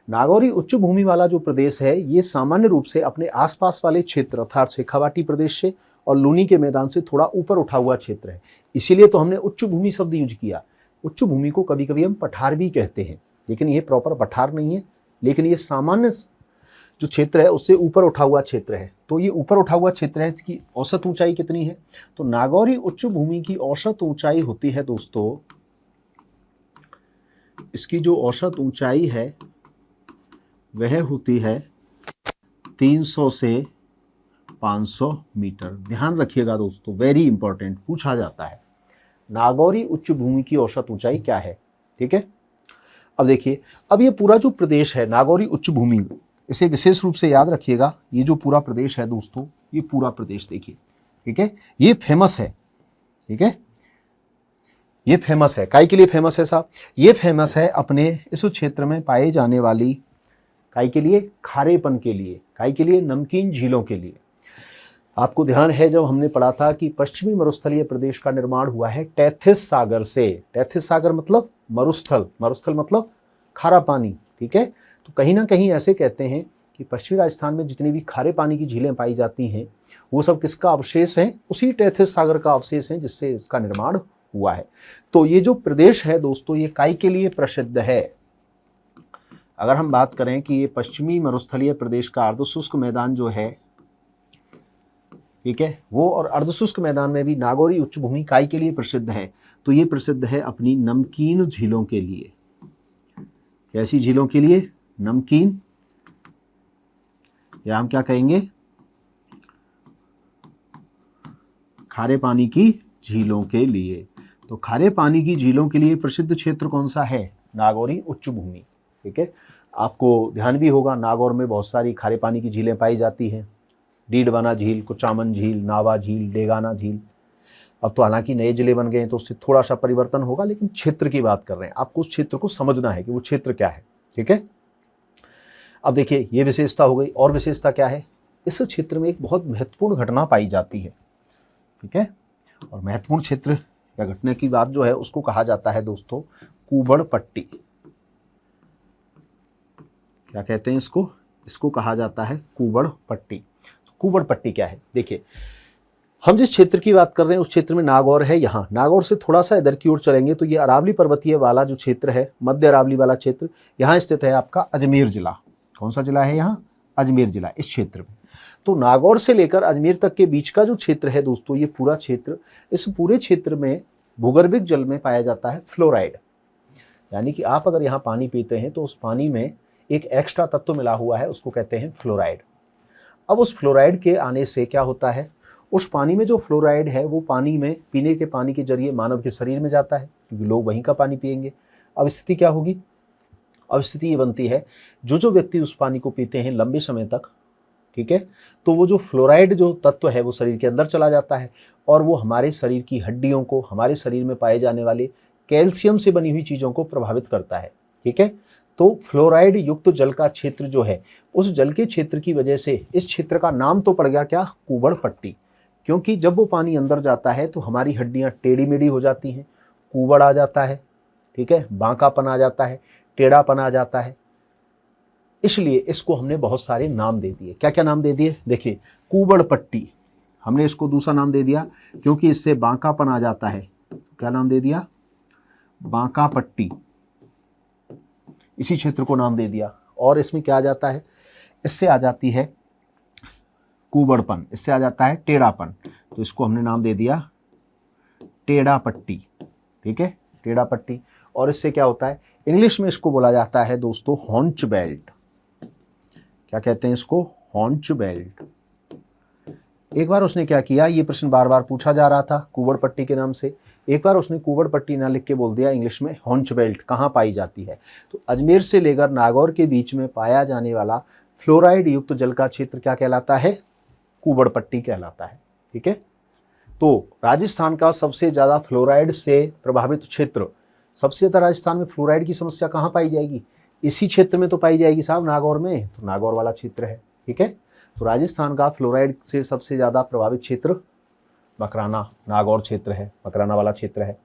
नागौरी उच्च भूमि वाला जो प्रदेश है ये सामान्य रूप से अपने आसपास वाले क्षेत्र अर्थात शेखावाटी प्रदेश से और लूनी के मैदान से थोड़ा ऊपर उठा हुआ क्षेत्र है, इसीलिए तो हमने उच्च भूमि शब्द यूज किया। उच्च भूमि को कभी कभी हम पठार भी कहते हैं, लेकिन ये प्रॉपर पठार नहीं है, लेकिन ये सामान्य जो क्षेत्र है उससे ऊपर उठा हुआ क्षेत्र है। तो ये ऊपर उठा हुआ क्षेत्र है, इसकी औसत ऊंचाई कितनी है? तो नागौरी उच्च भूमि की औसत ऊंचाई होती है दोस्तों, इसकी जो औसत ऊंचाई है वह होती है 300 से 500 मीटर। ध्यान रखिएगा दोस्तों, वेरी इंपॉर्टेंट, पूछा जाता है नागौरी उच्च भूमि की औसत ऊंचाई क्या है, ठीक है। अब देखिए, अब ये पूरा जो प्रदेश है नागौरी उच्च भूमि, इसे विशेष रूप से याद रखिएगा। ये जो पूरा प्रदेश है दोस्तों, ये पूरा प्रदेश देखिए, ठीक है, ये फेमस है, ठीक है। ये फेमस है, काहे के लिए फेमस है साहब? ये फेमस है अपने इस क्षेत्र में पाए जाने वाली, काहे के लिए? खारेपन के लिए। काहे के लिए? नमकीन झीलों के लिए। आपको ध्यान है जब हमने पढ़ा था कि पश्चिमी मरुस्थलीय प्रदेश का निर्माण हुआ है टेथिस सागर से। टेथिस सागर मतलब मरुस्थल, मरुस्थल मतलब खारा पानी, ठीक है। तो कहीं ना कहीं ऐसे कहते हैं कि पश्चिमी राजस्थान में जितनी भी खारे पानी की झीलें पाई जाती हैं वो सब किसका अवशेष है? उसी टेथिस सागर का अवशेष है जिससे इसका निर्माण हुआ है। तो ये जो प्रदेश है दोस्तों, ये काई के लिए प्रसिद्ध है? अगर हम बात करें कि ये पश्चिमी मरुस्थलीय प्रदेश का अर्धशुष्क मैदान जो है, ठीक है, वो और अर्धशुष्क मैदान में भी नागौरी उच्च भूमि काई के लिए प्रसिद्ध है? तो ये प्रसिद्ध है अपनी नमकीन झीलों के लिए। कैसी झीलों के लिए? नमकीन, या हम क्या कहेंगे, खारे पानी की झीलों के लिए। तो खारे पानी की झीलों के लिए प्रसिद्ध क्षेत्र कौन सा है? नागौरी उच्च भूमि, ठीक है। आपको ध्यान भी होगा नागौर में बहुत सारी खारे पानी की झीलें पाई जाती हैं, डीडवाना झील, कुचामन झील, नावा झील, डेगाना झील। अब तो हालांकि नए जिले बन गए हैं तो उससे थोड़ा सा परिवर्तन होगा, लेकिन क्षेत्र की बात कर रहे हैं, आपको उस क्षेत्र को समझना है कि वो क्षेत्र क्या है, ठीक है। अब देखिए, ये विशेषता हो गई, और विशेषता क्या है? इस क्षेत्र में एक बहुत महत्वपूर्ण घटना पाई जाती है, ठीक है। और महत्वपूर्ण क्षेत्र या घटना की बात जो है उसको कहा जाता है दोस्तों कुबड़ पट्टी। क्या कहते हैं इसको? इसको कहा जाता है कुबड़ पट्टी। कुबड़ पट्टी क्या है? देखिए, हम जिस क्षेत्र की बात कर रहे हैं उस क्षेत्र में नागौर है। यहाँ नागौर से थोड़ा सा इधर की ओर चलेंगे तो ये अरावली पर्वतीय वाला जो क्षेत्र है, मध्य अरावली वाला क्षेत्र, यहाँ स्थित है आपका अजमेर जिला। कौन सा जिला है यहाँ? अजमेर जिला। इस क्षेत्र में तो नागौर से लेकर अजमेर तक के बीच का जो क्षेत्र है दोस्तों, ये पूरा क्षेत्र, इस पूरे क्षेत्र में भूगर्भिक जल में पाया जाता है फ्लोराइड। यानी कि आप अगर यहाँ पानी पीते हैं तो उस पानी में एक एक्स्ट्रा तत्व मिला हुआ है, उसको कहते हैं फ्लोराइड। अब उस फ्लोराइड के आने से क्या होता है, उस पानी में जो फ्लोराइड है वो पानी में पीने के पानी के जरिए मानव के शरीर में जाता है, क्योंकि लोग वहीं का पानी पिएंगे। अब स्थिति क्या होगी? अब स्थिति ये बनती है, जो व्यक्ति उस पानी को पीते हैं लंबे समय तक, ठीक है, तो वो जो फ्लोराइड जो तत्व है वो शरीर के अंदर चला जाता है और वो हमारे शरीर की हड्डियों को, हमारे शरीर में पाए जाने वाले कैल्शियम से बनी हुई चीज़ों को प्रभावित करता है। ठीक है, तो फ्लोराइड युक्त जल का क्षेत्र जो है, उस जल के क्षेत्र की वजह से इस क्षेत्र का नाम तो पड़ गया क्या? कुबड़ पट्टी। क्योंकि जब वो पानी अंदर जाता है तो हमारी हड्डियां टेढ़ी मेढ़ी हो जाती हैं, कुबड़ आ जाता है, ठीक है, बांकापन आ जाता है, टेढ़ापन आ जाता है। इसलिए इसको हमने बहुत सारे नाम दे दिए। क्या क्या नाम दे दिए? देखिए, कुबड़ पट्टी, हमने इसको दूसरा नाम दे दिया क्योंकि इससे बांकापन आ जाता है। क्या नाम दे दिया? बांका पट्टी। इसी क्षेत्र को नाम दे दिया। और इसमें क्या आ जाता है? इससे आ जाती है कुबड़पन, इससे आ जाता है टेढ़ापन, तो इसको हमने नाम दे दिया टेढ़ा पट्टी। ठीक है, टेढ़ा पट्टी। और इससे क्या होता है? इंग्लिश में इसको बोला जाता है दोस्तों हॉन्च बेल्ट। क्या कहते हैं इसको? हॉन्च बेल्ट। एक बार उसने क्या किया, ये प्रश्न बार बार पूछा जा रहा था कुबड़ पट्टी के नाम से, एक बार उसने कुबड़ पट्टी ना लिख के बोल दिया इंग्लिश में हॉन्च बेल्ट। कहाँ पाई जाती है? तो अजमेर से लेकर नागौर के बीच में पाया जाने वाला फ्लोराइड युक्त जल का क्षेत्र क्या कहलाता है? कुबड़ पट्टी कहलाता है। ठीक है, तो राजस्थान का सबसे ज़्यादा फ्लोराइड से प्रभावित क्षेत्र, सबसे ज़्यादा राजस्थान में फ्लोराइड की समस्या कहाँ पाई जाएगी? इसी क्षेत्र में तो पाई जाएगी साहब, नागौर में। तो नागौर वाला क्षेत्र है। ठीक है, तो राजस्थान का फ्लोराइड से सबसे ज़्यादा प्रभावित क्षेत्र मकराना, नागौर क्षेत्र है, मकराना वाला क्षेत्र है।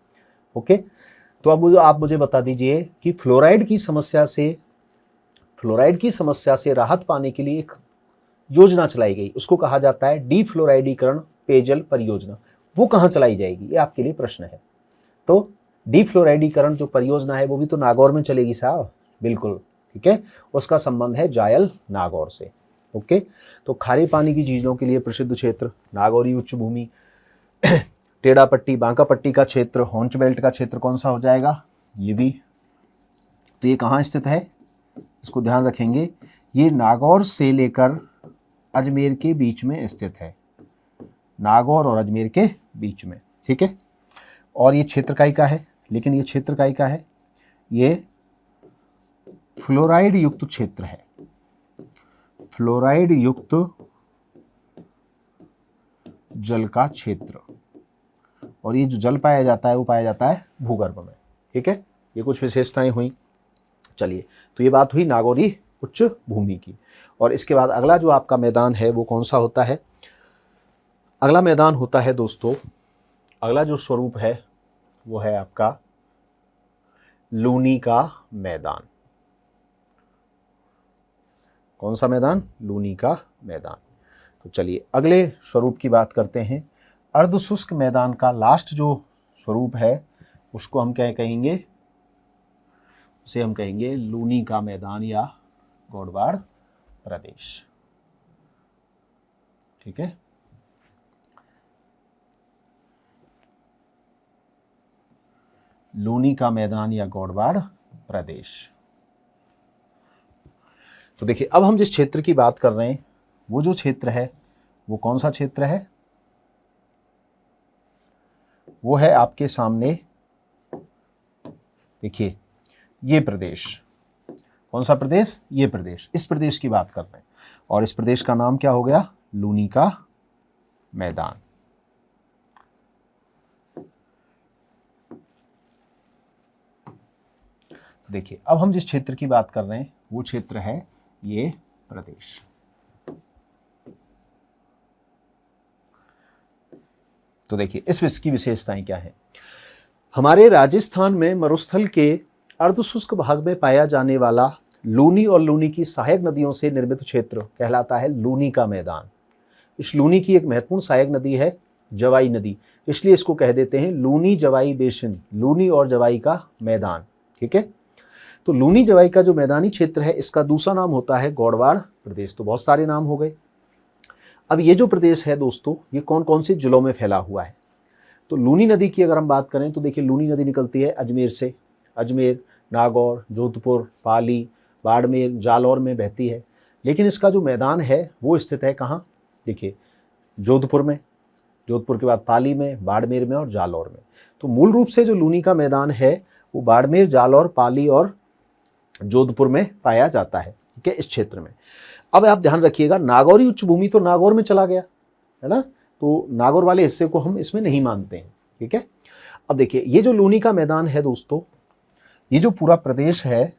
ओके, तो अब आप मुझे बता दीजिए कि फ्लोराइड की समस्या से राहत पाने के लिए एक योजना चलाई गई, उसको कहा जाता है डीफ्लोराइडीकरण पेयजल परियोजना। वो कहाँ चलाई जाएगी, ये आपके लिए प्रश्न है। तो डीफ्लोराइडीकरण जो परियोजना है वो भी तो नागौर में चलेगी साहब, बिल्कुल। ठीक है, उसका संबंध है जायल नागौर से। ओके, तो खारे पानी की चीज़ों के लिए प्रसिद्ध क्षेत्र नागौरी उच्च भूमि, टेढ़ा पट्टी, बांका पट्टी का क्षेत्र, हॉन्च बेल्ट का क्षेत्र कौन सा हो जाएगा? ये भी। तो ये कहाँ स्थित है, इसको ध्यान रखेंगे। ये नागौर से लेकर अजमेर के बीच में स्थित है, नागौर और अजमेर के बीच में। ठीक है, और ये क्षेत्र काई का है, लेकिन ये क्षेत्र काई का है? ये फ्लोराइड युक्त क्षेत्र है, फ्लोराइड युक्त जल का क्षेत्र। और ये जो जल पाया जाता है वो पाया जाता है भूगर्भ में। ठीक है, ये कुछ विशेषताएं हुई। चलिए, तो ये बात हुई नागौरी उच्च भूमि की। और इसके बाद अगला जो आपका मैदान है वो कौन सा होता है? अगला मैदान होता है दोस्तों, अगला जो स्वरूप है वो है आपका लूनी का मैदान। कौन सा मैदान? लूनी का मैदान। तो चलिए अगले स्वरूप की बात करते हैं। अर्धशुष्क मैदान का लास्ट जो स्वरूप है उसको हम क्या कहेंगे? उसे हम कहेंगे लूनी का मैदान या गौड़वाड़ प्रदेश। ठीक है, लूनी का मैदान या गौड़वाड़ प्रदेश। तो देखिए, अब हम जिस क्षेत्र की बात कर रहे हैं वो जो क्षेत्र है वो कौन सा क्षेत्र है? वो है आपके सामने, देखिए ये प्रदेश। कौन सा प्रदेश? ये प्रदेश। इस प्रदेश की बात कर रहे हैं और इस प्रदेश का नाम क्या हो गया? लूनी का मैदान। देखिए, अब हम जिस क्षेत्र की बात कर रहे हैं वो क्षेत्र है ये प्रदेश। तो देखिए, इसकी विशेषताएं क्या है? हमारे राजस्थान में मरुस्थल के अर्धशुष्क भाग में पाया जाने वाला लूनी और लूनी की सहायक नदियों से निर्मित क्षेत्र कहलाता है लूनी का मैदान। इस लूनी की एक महत्वपूर्ण सहायक नदी है जवाई नदी, इसलिए इसको कह देते हैं लूनी जवाई बेसिन, लूनी और जवाई का मैदान। ठीक है, तो लूनी जवाई का जो मैदानी क्षेत्र है इसका दूसरा नाम होता है गौड़वाड़ प्रदेश। तो बहुत सारे नाम हो गए। अब ये जो प्रदेश है दोस्तों, ये कौन कौन से जिलों में फैला हुआ है? तो लूनी नदी की अगर हम बात करें तो देखिए, लूनी नदी निकलती है अजमेर से, अजमेर, नागौर, जोधपुर, पाली, बाड़मेर, जालौर में बहती है। लेकिन इसका जो मैदान है वो स्थित है कहाँ? देखिए, जोधपुर में, जोधपुर के बाद पाली में, बाड़मेर में और जालौर में। तो मूल रूप से जो लूनी का मैदान है वो बाड़मेर, जालौर, पाली और जोधपुर में पाया जाता है। ठीक है, इस क्षेत्र में। अब आप ध्यान रखिएगा, नागौरी उच्च भूमि तो नागौर में चला गया है ना, तो नागौर वाले हिस्से को हम इसमें नहीं मानते हैं। ठीक है, अब देखिए, ये जो लूनी का मैदान है दोस्तों, ये जो पूरा प्रदेश है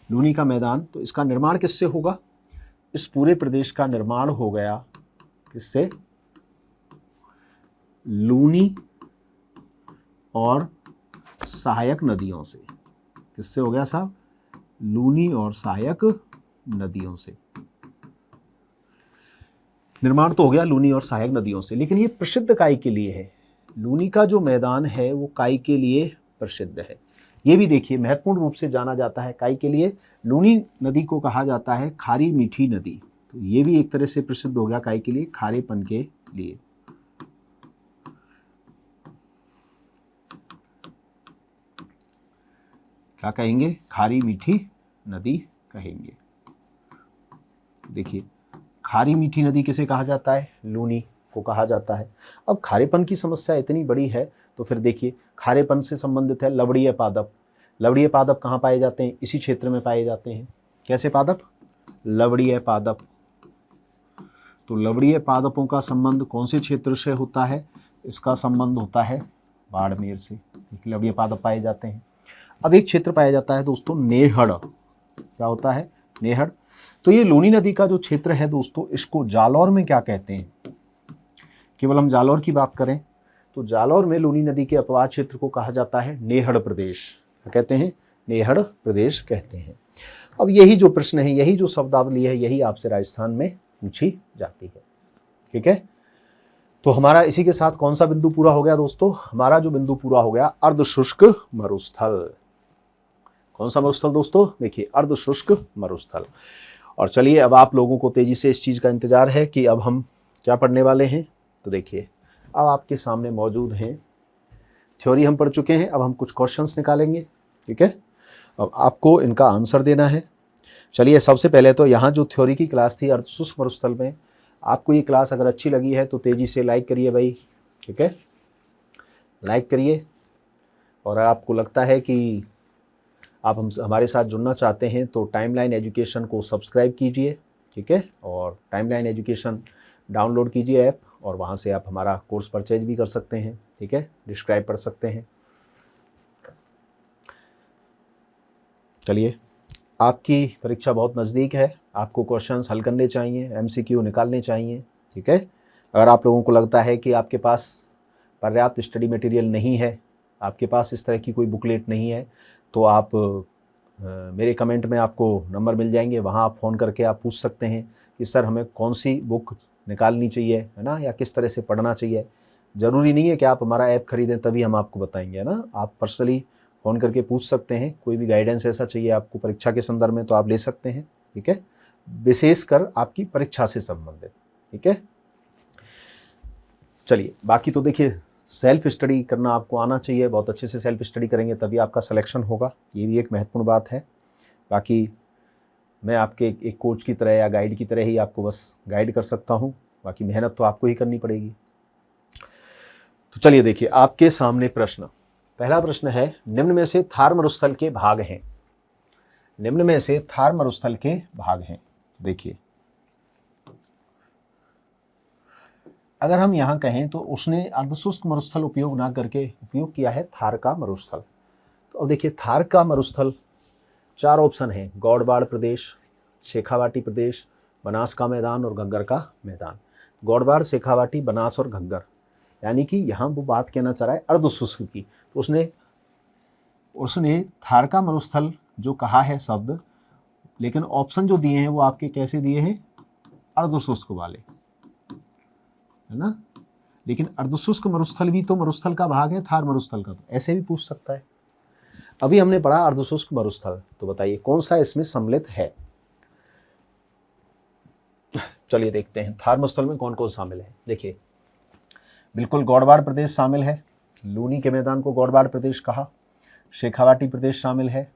लूनी का मैदान, तो इसका निर्माण किससे होगा? इस पूरे प्रदेश का निर्माण हो गया किससे? लूनी और सहायक नदियों से। किससे हो गया साहब? लूनी और सहायक नदियों से निर्माण तो हो गया, लूनी और सहायक नदियों से। लेकिन ये प्रसिद्ध काई के लिए है। लूनी का जो मैदान है वो काई के लिए प्रसिद्ध है। ये भी देखिए, महत्वपूर्ण रूप से जाना जाता है काई के लिए। लूनी नदी को कहा जाता है खारी मीठी नदी, तो ये भी एक तरह से प्रसिद्ध हो गया काई के लिए, खारेपन के लिए। क्या कहेंगे? खारी मीठी नदी कहेंगे। देखिए, खारी मीठी नदी किसे कहा जाता है? लूनी को कहा जाता है। अब खारेपन की समस्या इतनी बड़ी है तो फिर देखिए, खारेपन से संबंधित है लवड़ीय पादप। लवड़ीय पादप कहाँ पाए जाते हैं? इसी क्षेत्र में पाए जाते हैं। कैसे पादप? लवड़ीय पादप। तो लवड़ीय पादपों का संबंध कौन से क्षेत्र से होता है? इसका संबंध होता है बाड़मेर से। लवड़ीय पादप पाए जाते हैं। अब एक क्षेत्र पाया जाता है दोस्तों नेहड़। क्या होता है? नेहड़। तो ये लूनी नदी का जो क्षेत्र है दोस्तों, इसको जालौर में क्या कहते हैं? केवल हम जालौर की बात करें तो जालौर में लूनी नदी के अपवाद क्षेत्र को कहा जाता है नेहड़ प्रदेश। क्या कहते हैं? नेहड़ प्रदेश कहते हैं। अब यही जो प्रश्न है, यही जो शब्दावली है, यही आपसे राजस्थान में पूछी जाती है। ठीक है, तो हमारा इसी के साथ कौन सा बिंदु पूरा हो गया दोस्तों? हमारा जो बिंदु पूरा हो गया अर्धशुष्क मरुस्थल। कौन सा मरुस्थल दोस्तों? देखिए, अर्धशुष्क मरुस्थल। और चलिए, अब आप लोगों को तेजी से इस चीज़ का इंतजार है कि अब हम क्या पढ़ने वाले हैं। तो देखिए, अब आपके सामने मौजूद हैं, थ्योरी हम पढ़ चुके हैं, अब हम कुछ क्वेश्चंस निकालेंगे। ठीक है, अब आपको इनका आंसर देना है। चलिए, सबसे पहले तो यहाँ जो थ्योरी की क्लास थी अर्धशुष्क मरुस्थल में, आपको ये क्लास अगर अच्छी लगी है तो तेज़ी से लाइक करिए भाई। ठीक है, लाइक करिए। और आपको लगता है कि आप हमारे साथ जुड़ना चाहते हैं तो टाइमलाइन एजुकेशन को सब्सक्राइब कीजिए। ठीक है, और टाइमलाइन एजुकेशन डाउनलोड कीजिए ऐप, और वहाँ से आप हमारा कोर्स परचेज भी कर सकते हैं। ठीक है, डिस्क्राइब पढ़ सकते हैं। चलिए, आपकी परीक्षा बहुत नज़दीक है, आपको क्वेश्चंस हल करने चाहिए, MCQ निकालने चाहिए। ठीक है, अगर आप लोगों को लगता है कि आपके पास पर्याप्त स्टडी मटेरियल नहीं है, आपके पास इस तरह की कोई बुकलेट नहीं है, तो आप मेरे कमेंट में आपको नंबर मिल जाएंगे, वहाँ आप फ़ोन करके आप पूछ सकते हैं कि सर हमें कौन सी बुक निकालनी चाहिए, है ना, या किस तरह से पढ़ना चाहिए। ज़रूरी नहीं है कि आप हमारा ऐप खरीदें तभी हम आपको बताएंगे, है ना। आप पर्सनली फ़ोन करके पूछ सकते हैं, कोई भी गाइडेंस ऐसा चाहिए आपको परीक्षा के संदर्भ में तो आप ले सकते हैं। ठीक है, विशेषकर आपकी परीक्षा से संबंधित। ठीक है, चलिए, बाकी तो देखिए, सेल्फ स्टडी करना आपको आना चाहिए, बहुत अच्छे से सेल्फ स्टडी करेंगे तभी आपका सिलेक्शन होगा, ये भी एक महत्वपूर्ण बात है। बाकी मैं आपके एक कोच की तरह या गाइड की तरह ही आपको बस गाइड कर सकता हूँ, बाकी मेहनत तो आपको ही करनी पड़ेगी। तो चलिए देखिए, आपके सामने प्रश्न, पहला प्रश्न है, निम्न में से थार मरुस्थल के भाग हैं। निम्न में से थार मरुस्थल के भाग हैं। देखिए, अगर हम यहाँ कहें तो उसने अर्धशुष्क मरुस्थल उपयोग ना करके उपयोग किया है थार का मरुस्थल। तो अब देखिए, थार का मरुस्थल 4 ऑप्शन हैं, गौड़वाड़ प्रदेश, शेखावाटी प्रदेश, बनास का मैदान और घग्गर का मैदान। गौड़वाड़, शेखावाटी, बनास और घग्गर, यानी कि यहाँ वो बात कहना चाह रहा है अर्धशुष्क की। तो उसने थार का मरुस्थल जो कहा है शब्द, लेकिन ऑप्शन जो दिए हैं वो आपके कैसे दिए हैं? अर्धशुष्क वाले, है ना। लेकिन अर्धशुष्क मरुस्थल भी तो मरुस्थल का भाग है, थार मरुस्थल का, तो ऐसे भी पूछ सकता है। अभी हमने पढ़ा अर्धशुष्क मरुस्थल, तो बताइए कौन सा इसमें सम्मिलित है। चलिए देखते हैं थार मरुस्थल में कौन कौन शामिल है। देखिए बिल्कुल गौड़वाड़ प्रदेश शामिल है, लूनी के मैदान को गौड़वाड़ प्रदेश कहा। शेखावाटी प्रदेश शामिल है।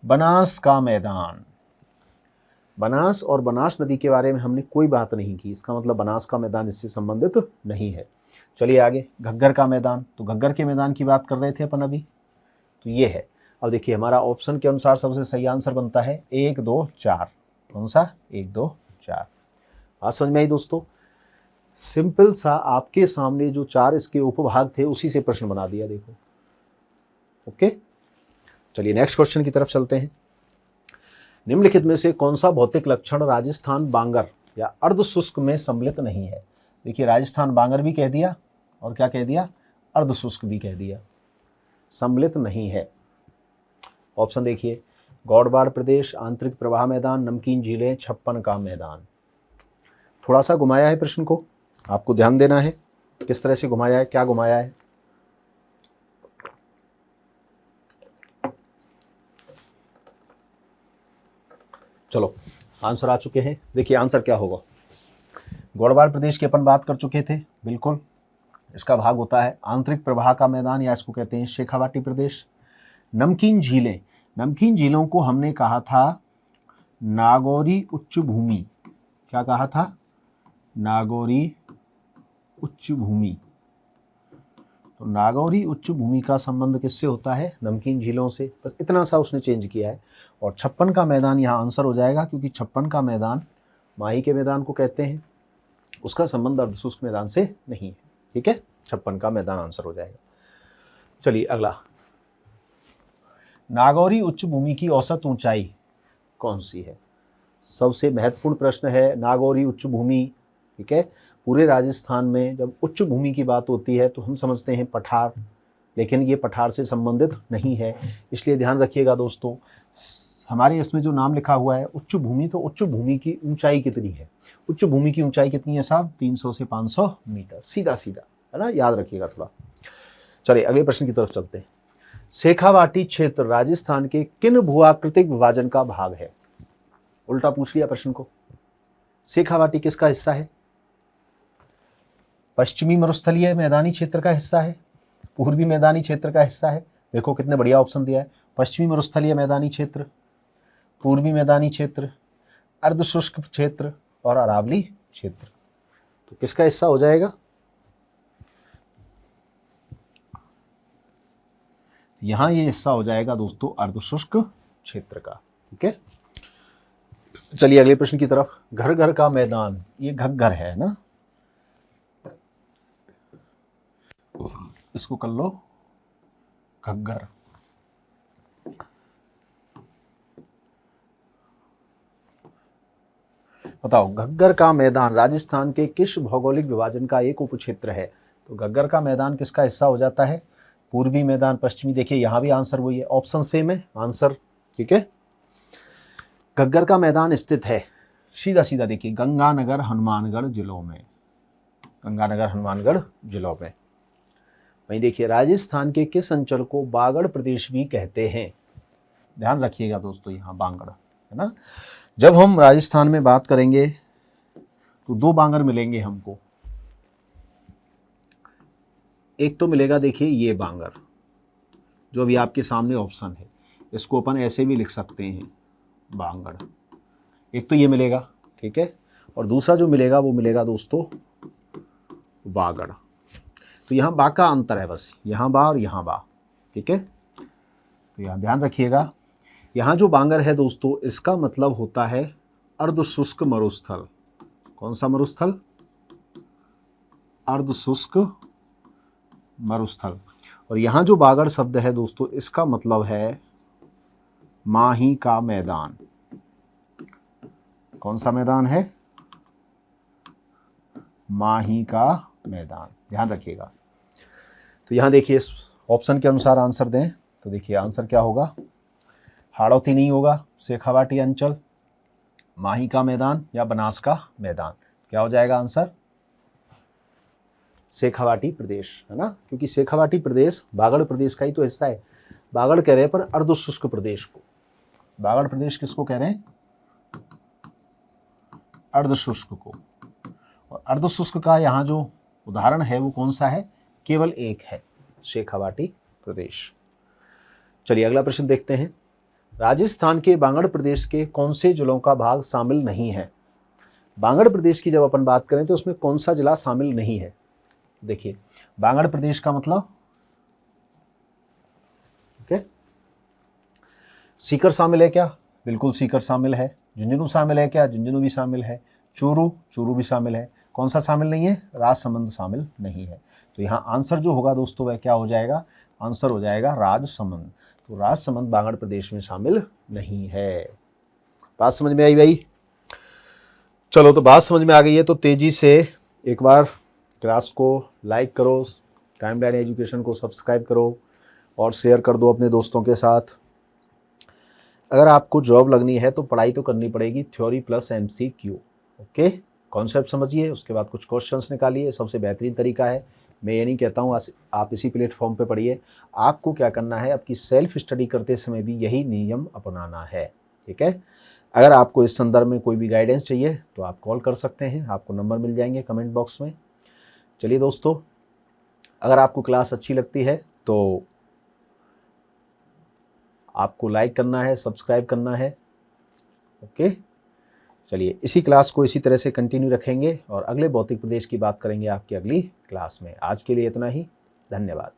बनास का मैदान, बनास और बनास नदी के बारे में हमने कोई बात नहीं की, इसका मतलब बनास का मैदान इससे संबंधित नहीं है। चलिए आगे, घग्गर का मैदान, तो घग्गर के मैदान की बात कर रहे थे अपन अभी, तो ये है। अब देखिए हमारा ऑप्शन के अनुसार सबसे सही आंसर बनता है 1 2 4। कौन सा? 1 2 4। बात समझ में आई दोस्तों? सिंपल सा, आपके सामने जो 4 इसके उपभाग थे उसी से प्रश्न बना दिया, देखो। ओके, चलिए नेक्स्ट क्वेश्चन की तरफ चलते हैं। निम्नलिखित में से कौन सा भौतिक लक्षण राजस्थान बांगर या अर्धशुष्क में सम्मिलित नहीं है? देखिए राजस्थान बांगर भी कह दिया और क्या कह दिया, अर्धशुष्क भी कह दिया, सम्मिलित नहीं है। ऑप्शन देखिए, गौड़वाड़ प्रदेश, आंतरिक प्रवाह मैदान, नमकीन झीलें, छप्पन का मैदान। थोड़ा सा घुमाया है प्रश्न को, आपको ध्यान देना है किस तरह से घुमाया है, क्या घुमाया है। चलो आंसर आ चुके हैं, देखिए आंसर क्या होगा। गौड़वाड़ प्रदेश की अपन बात कर चुके थे, बिल्कुल इसका भाग होता है आंतरिक प्रवाह का मैदान, या इसको कहते हैं शेखावाटी प्रदेश। नमकीन झीलें, नमकीन झीलों को हमने कहा था नागौरी उच्च भूमि, क्या कहा था, नागौरी उच्च भूमि। तो नागौरी उच्च भूमि का संबंध किससे होता है, नमकीन झीलों से, बस इतना सा उसने चेंज किया है। और छप्पन का मैदान यहाँ आंसर हो जाएगा, क्योंकि छप्पन का मैदान माही के मैदान को कहते हैं, उसका संबंध अर्धशुष्क मैदान से नहीं है। ठीक है, छप्पन का मैदान आंसर हो जाएगा। चलिए अगला, नागौरी उच्च भूमि की औसत ऊंचाई कौन सी है? सबसे महत्वपूर्ण प्रश्न है नागौरी उच्च भूमि। ठीक है, पूरे राजस्थान में जब उच्च भूमि की बात होती है तो हम समझते हैं पठार, लेकिन ये पठार से संबंधित नहीं है, इसलिए ध्यान रखिएगा दोस्तों। हमारे इसमें जो नाम लिखा हुआ है उच्च भूमि, तो उच्च भूमि की ऊंचाई कितनी है, उच्च भूमि की ऊंचाई कितनी है साहब, 300 से 500 मीटर, सीधा सीधा, है ना, याद रखिएगा थोड़ा। चलिए अगले प्रश्न की तरफ चलते हैं। शेखावाटी क्षेत्र राजस्थान के किन भूआकृतिक विभाजन का भाग है? उल्टा पूछ लिया प्रश्न को। शेखावाटी किसका हिस्सा है? पश्चिमी मरुस्थलीय मैदानी क्षेत्र का हिस्सा है, पूर्वी मैदानी क्षेत्र का हिस्सा है। देखो कितने बढ़िया ऑप्शन दिया है, पश्चिमी मरुस्थलीय मैदानी क्षेत्र, पूर्वी मैदानी क्षेत्र, अर्धशुष्क क्षेत्र और अरावली क्षेत्र। तो किसका हिस्सा हो जाएगा? यहां ये हिस्सा हो जाएगा दोस्तों अर्धशुष्क क्षेत्र का। ठीक है, चलिए अगले प्रश्न की तरफ। घर घर का मैदान, ये घग्गर है ना, इसको कर लो घग्गर। बताओ घग्गर का मैदान राजस्थान के किस भौगोलिक विभाजन का एक उपक्षेत्र है? तो घग्गर का मैदान किसका हिस्सा हो जाता है? पूर्वी मैदान, पश्चिमी। देखिए यहां भी आंसर वही है, ऑप्शन सेम है आंसर। ठीक है, घग्गर का मैदान स्थित है सीधा सीधा, देखिए गंगानगर हनुमानगढ़ जिलों में, गंगानगर हनुमानगढ़ जिलों में। वहीं देखिए राजस्थान के किस अंचल को बागड़ प्रदेश भी कहते हैं? ध्यान रखिएगा दोस्तों, यहाँ बांगड़ है ना। जब हम राजस्थान में बात करेंगे तो 2 बांगर मिलेंगे हमको। एक तो मिलेगा देखिए ये बांगर, जो अभी आपके सामने ऑप्शन है, इसको अपन ऐसे भी लिख सकते हैं बांगड़। एक तो ये मिलेगा, ठीक है, और दूसरा जो मिलेगा वो मिलेगा दोस्तों बागड़। तो यहाँ बा का अंतर है बस, यहाँ बा और यहाँ बा। ठीक है, तो यहाँ ध्यान रखिएगा, यहाँ जो बांगर है दोस्तों इसका मतलब होता है अर्धशुष्क मरुस्थल। कौन सा मरुस्थल? अर्धशुष्क मरुस्थल। और यहाँ जो बागड़ शब्द है दोस्तों इसका मतलब है माही का मैदान। कौन सा मैदान है? माही का मैदान, ध्यान रखिएगा। तो यहाँ देखिए इस ऑप्शन के अनुसार आंसर दें तो देखिए आंसर क्या होगा, हाड़ौती नहीं होगा, शेखावाटी अंचल, माही का मैदान या बनास का मैदान। क्या हो जाएगा आंसर? शेखावाटी प्रदेश, है ना, क्योंकि शेखावाटी प्रदेश बागड़ प्रदेश का ही तो हिस्सा है। बागड़ कह रहे हैं पर अर्धशुष्क प्रदेश को, बागड़ प्रदेश किसको कह रहे हैं? अर्धशुष्क को। और अर्धशुष्क का यहाँ जो उदाहरण है वो कौन सा है? केवल एक है, शेखावाटी प्रदेश। चलिए अगला प्रश्न देखते हैं। राजस्थान के बांगड़ प्रदेश के कौन से जिलों का भाग शामिल नहीं है? बांगड़ प्रदेश की जब अपन बात करें तो उसमें कौन सा जिला शामिल नहीं है? देखिए, बांगड़ प्रदेश का मतलब ओके, सीकर शामिल है क्या? बिल्कुल सीकर शामिल है। झुंझुनू शामिल है क्या? झुंझुनू भी शामिल है। चूरू भी शामिल है। कौन सा शामिल नहीं है? राजसमंद शामिल नहीं है। तो यहाँ आंसर जो होगा दोस्तों वह क्या हो जाएगा? आंसर हो जाएगा राजसमंद। तो राजसमंद बांगड़ प्रदेश में शामिल नहीं है। बात समझ में आई भाई? चलो, तो बात समझ में आ गई है तो तेजी से एक बार क्लास को लाइक करो, टाइमलाइन एजुकेशन को सब्सक्राइब करो और शेयर कर दो अपने दोस्तों के साथ। अगर आपको जॉब लगनी है तो पढ़ाई तो करनी पड़ेगी, theory plus MCQ। Okay, concept समझिए, उसके बाद कुछ क्वेश्चंस निकालिए, सबसे बेहतरीन तरीका है। मैं ये नहीं कहता हूँ आप इसी प्लेटफॉर्म पे पढ़िए, आपको क्या करना है, आपकी सेल्फ स्टडी करते समय भी यही नियम अपनाना है। ठीक है, अगर आपको इस संदर्भ में कोई भी गाइडेंस चाहिए तो आप कॉल कर सकते हैं, आपको नंबर मिल जाएंगे कमेंट बॉक्स में। चलिए दोस्तों, अगर आपको क्लास अच्छी लगती है तो आपको लाइक करना है, सब्सक्राइब करना है। ओके, चलिए इसी क्लास को इसी तरह से कंटिन्यू रखेंगे और अगले भौतिक प्रदेश की बात करेंगे आपकी अगली क्लास में। आज के लिए इतना ही, धन्यवाद।